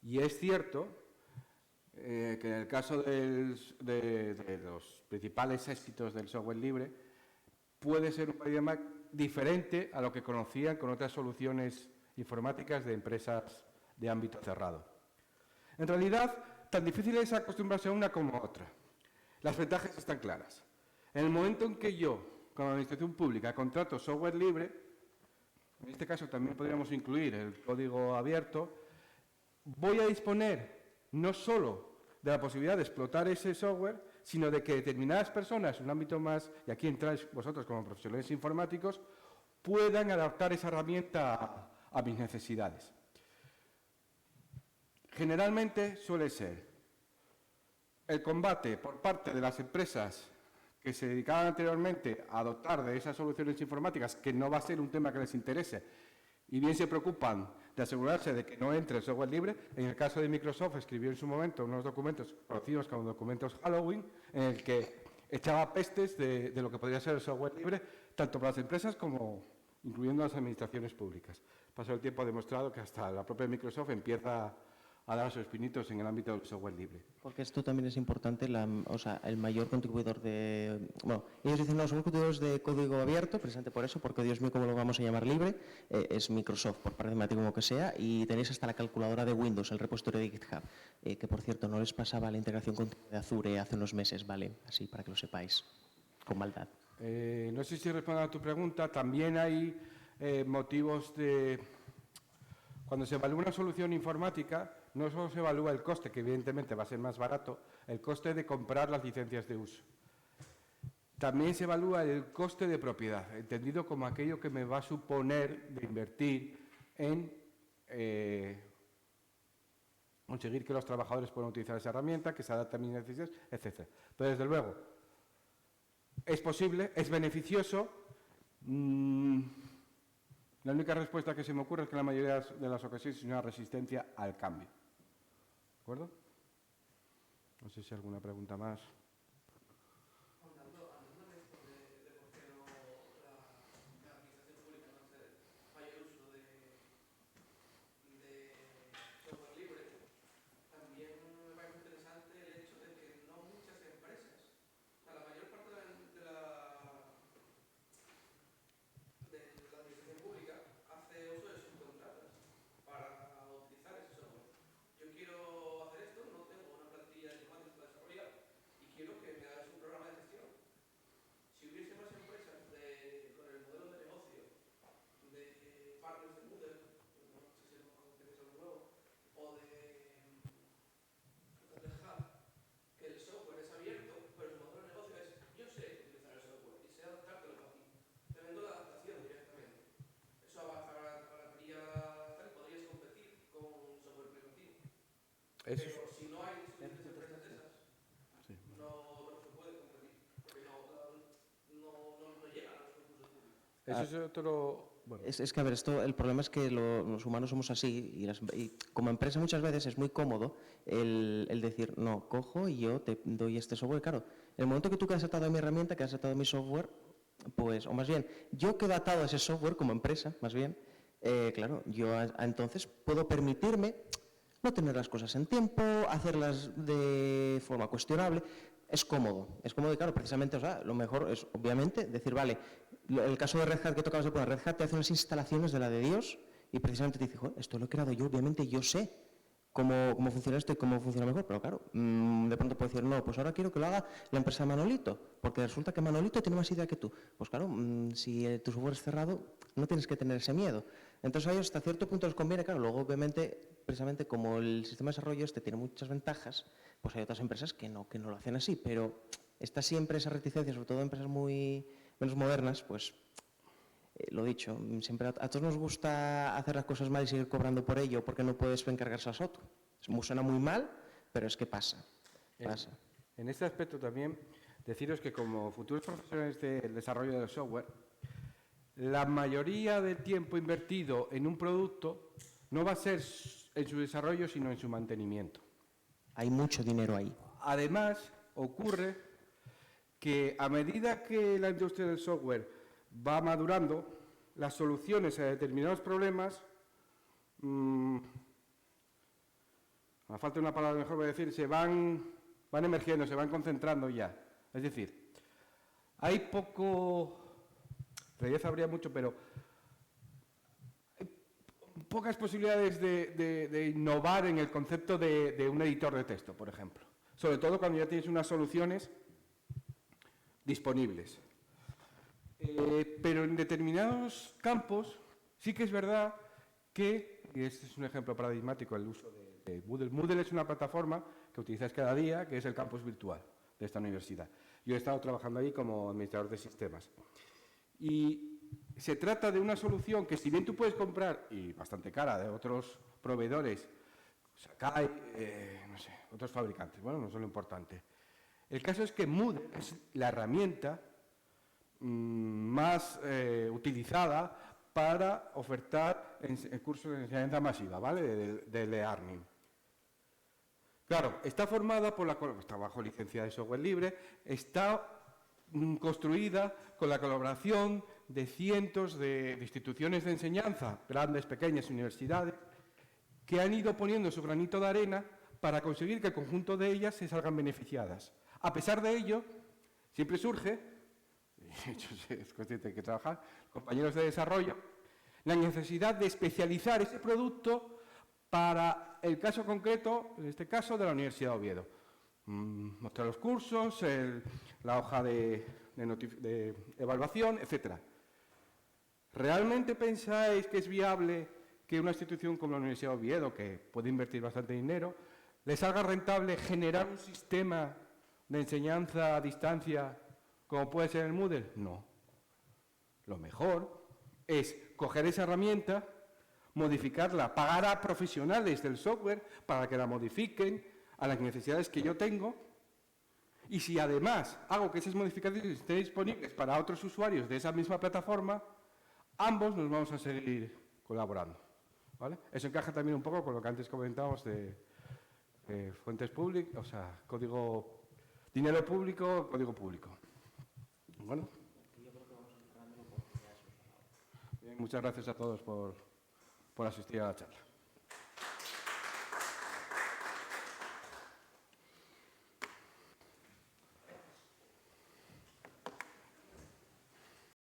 Y es cierto que en el caso de los principales éxitos del software libre puede ser un paradigma diferente a lo que conocían con otras soluciones informáticas de empresas de ámbito cerrado. En realidad, tan difícil es acostumbrarse a una como a otra. Las ventajas están claras. En el momento en que yo, como administración pública, contrato software libre, en este caso también podríamos incluir el código abierto, voy a disponer no solo de la posibilidad de explotar ese software, sino de que determinadas personas, en un ámbito más, y aquí entráis vosotros como profesionales informáticos, puedan adaptar esa herramienta a mis necesidades. Generalmente suele ser el combate por parte de las empresas que se dedicaban anteriormente a dotar de esas soluciones informáticas, que no va a ser un tema que les interese, y bien se preocupan de asegurarse de que no entre el software libre. En el caso de Microsoft, escribió en su momento unos documentos conocidos como documentos Halloween, en el que echaba pestes de lo que podría ser el software libre, tanto para las empresas como incluyendo las administraciones públicas. Pasado el tiempo ha demostrado que hasta la propia Microsoft empieza a dar sus pinitos en el ámbito del software libre. Porque esto también es importante, el mayor contribuidor de... Bueno, ellos dicen, no, somos contribuidores de código abierto, precisamente por eso, porque Dios mío, ¿cómo lo vamos a llamar libre? Es Microsoft, por paradigmático como que sea, y tenéis hasta la calculadora de Windows, el repositorio de GitHub, que por cierto no les pasaba la integración con de Azure hace unos meses, ¿vale? Así, para que lo sepáis, con maldad. No sé si respondo a tu pregunta, también hay motivos de... Cuando se evalúa una solución informática, no solo se evalúa el coste, que evidentemente va a ser más barato, el coste de comprar las licencias de uso. También se evalúa el coste de propiedad, entendido como aquello que me va a suponer de invertir en conseguir que los trabajadores puedan utilizar esa herramienta, que se adapte a mis necesidades, etc. Pero desde luego, es posible, es beneficioso. La única respuesta que se me ocurre es que en la mayoría de las ocasiones es una resistencia al cambio. ¿De acuerdo? No sé si hay alguna pregunta más. Pero si no hay suficientes empresas de esas, sí, no se puede competir, porque no llegan a los concursos públicos. Eso es otro... Bueno. Es que, a ver, el problema es que los humanos somos así y como empresa muchas veces es muy cómodo el decir, no, cojo y yo te doy este software. Claro, en el momento que tú quedas atado a mi herramienta, quedas atado a mi software, pues, o más bien, yo quedo atado a ese software como empresa, más bien, claro, yo entonces puedo permitirme no tener las cosas en tiempo, hacerlas de forma cuestionable. Es cómodo y claro, precisamente, o sea, lo mejor es obviamente decir, vale, el caso de Red Hat que tocabas de poner, Red Hat te hace unas instalaciones de la de Dios y precisamente te dice, joder, esto lo he creado yo, obviamente yo sé cómo funciona esto y cómo funciona mejor, pero claro, de pronto puedo decir, no, pues ahora quiero que lo haga la empresa Manolito, porque resulta que Manolito tiene más idea que tú. Pues claro, si tu software es cerrado, no tienes que tener ese miedo. Entonces a ellos hasta cierto punto les conviene, claro, luego obviamente, precisamente como el sistema de desarrollo tiene muchas ventajas, pues hay otras empresas que no lo hacen así, pero está siempre esa reticencia, sobre todo en empresas muy menos modernas, pues lo dicho, siempre a todos nos gusta hacer las cosas mal y seguir cobrando por ello porque no puedes encargárselas a otro. Suena muy mal, pero es que pasa. En este aspecto también, deciros que como futuros profesionales del desarrollo del software, la mayoría del tiempo invertido en un producto no va a ser en su desarrollo, sino en su mantenimiento. Hay mucho dinero ahí. Además, ocurre que a medida que la industria del software va madurando, las soluciones a determinados problemas, me falta una palabra mejor, voy a decir, se van emergiendo, se van concentrando ya. Es decir, hay poco, en realidad habría mucho, pero hay pocas posibilidades de innovar en el concepto de un editor de texto, por ejemplo. Sobre todo cuando ya tienes unas soluciones disponibles. Pero en determinados campos sí que es verdad que, y este es un ejemplo paradigmático, el uso de Moodle. Moodle es una plataforma que utilizáis cada día, que es el campus virtual de esta universidad. Yo he estado trabajando ahí como administrador de sistemas. Y se trata de una solución que, si bien tú puedes comprar, y bastante cara, de otros proveedores, Sakai, no sé, otros fabricantes, bueno, no es lo importante. El caso es que Moodle es la herramienta más utilizada para ofertar cursos de enseñanza masiva, ¿vale? De e-learning. Claro, está formada está bajo licencia de software libre, está construida con la colaboración de cientos de instituciones de enseñanza, grandes, pequeñas, universidades, que han ido poniendo su granito de arena para conseguir que el conjunto de ellas se salgan beneficiadas. A pesar de ello, siempre surge, es cuestión de que trabajar, compañeros de desarrollo, la necesidad de especializar ese producto para el caso concreto, en este caso, de la Universidad de Oviedo. Mostrar los cursos, la hoja de evaluación, etc. ¿Realmente pensáis que es viable que una institución como la Universidad de Oviedo, que puede invertir bastante dinero, le salga rentable generar un sistema de enseñanza a distancia como puede ser el Moodle? No. Lo mejor es coger esa herramienta, modificarla, pagar a profesionales del software para que la modifiquen a las necesidades que yo tengo, y si además hago que esas modificaciones estén disponibles para otros usuarios de esa misma plataforma, ambos nos vamos a seguir colaborando, ¿vale? Eso encaja también un poco con lo que antes comentábamos de fuentes públicas, o sea, dinero público, código público. Bueno. Bien, muchas gracias a todos por asistir a la charla.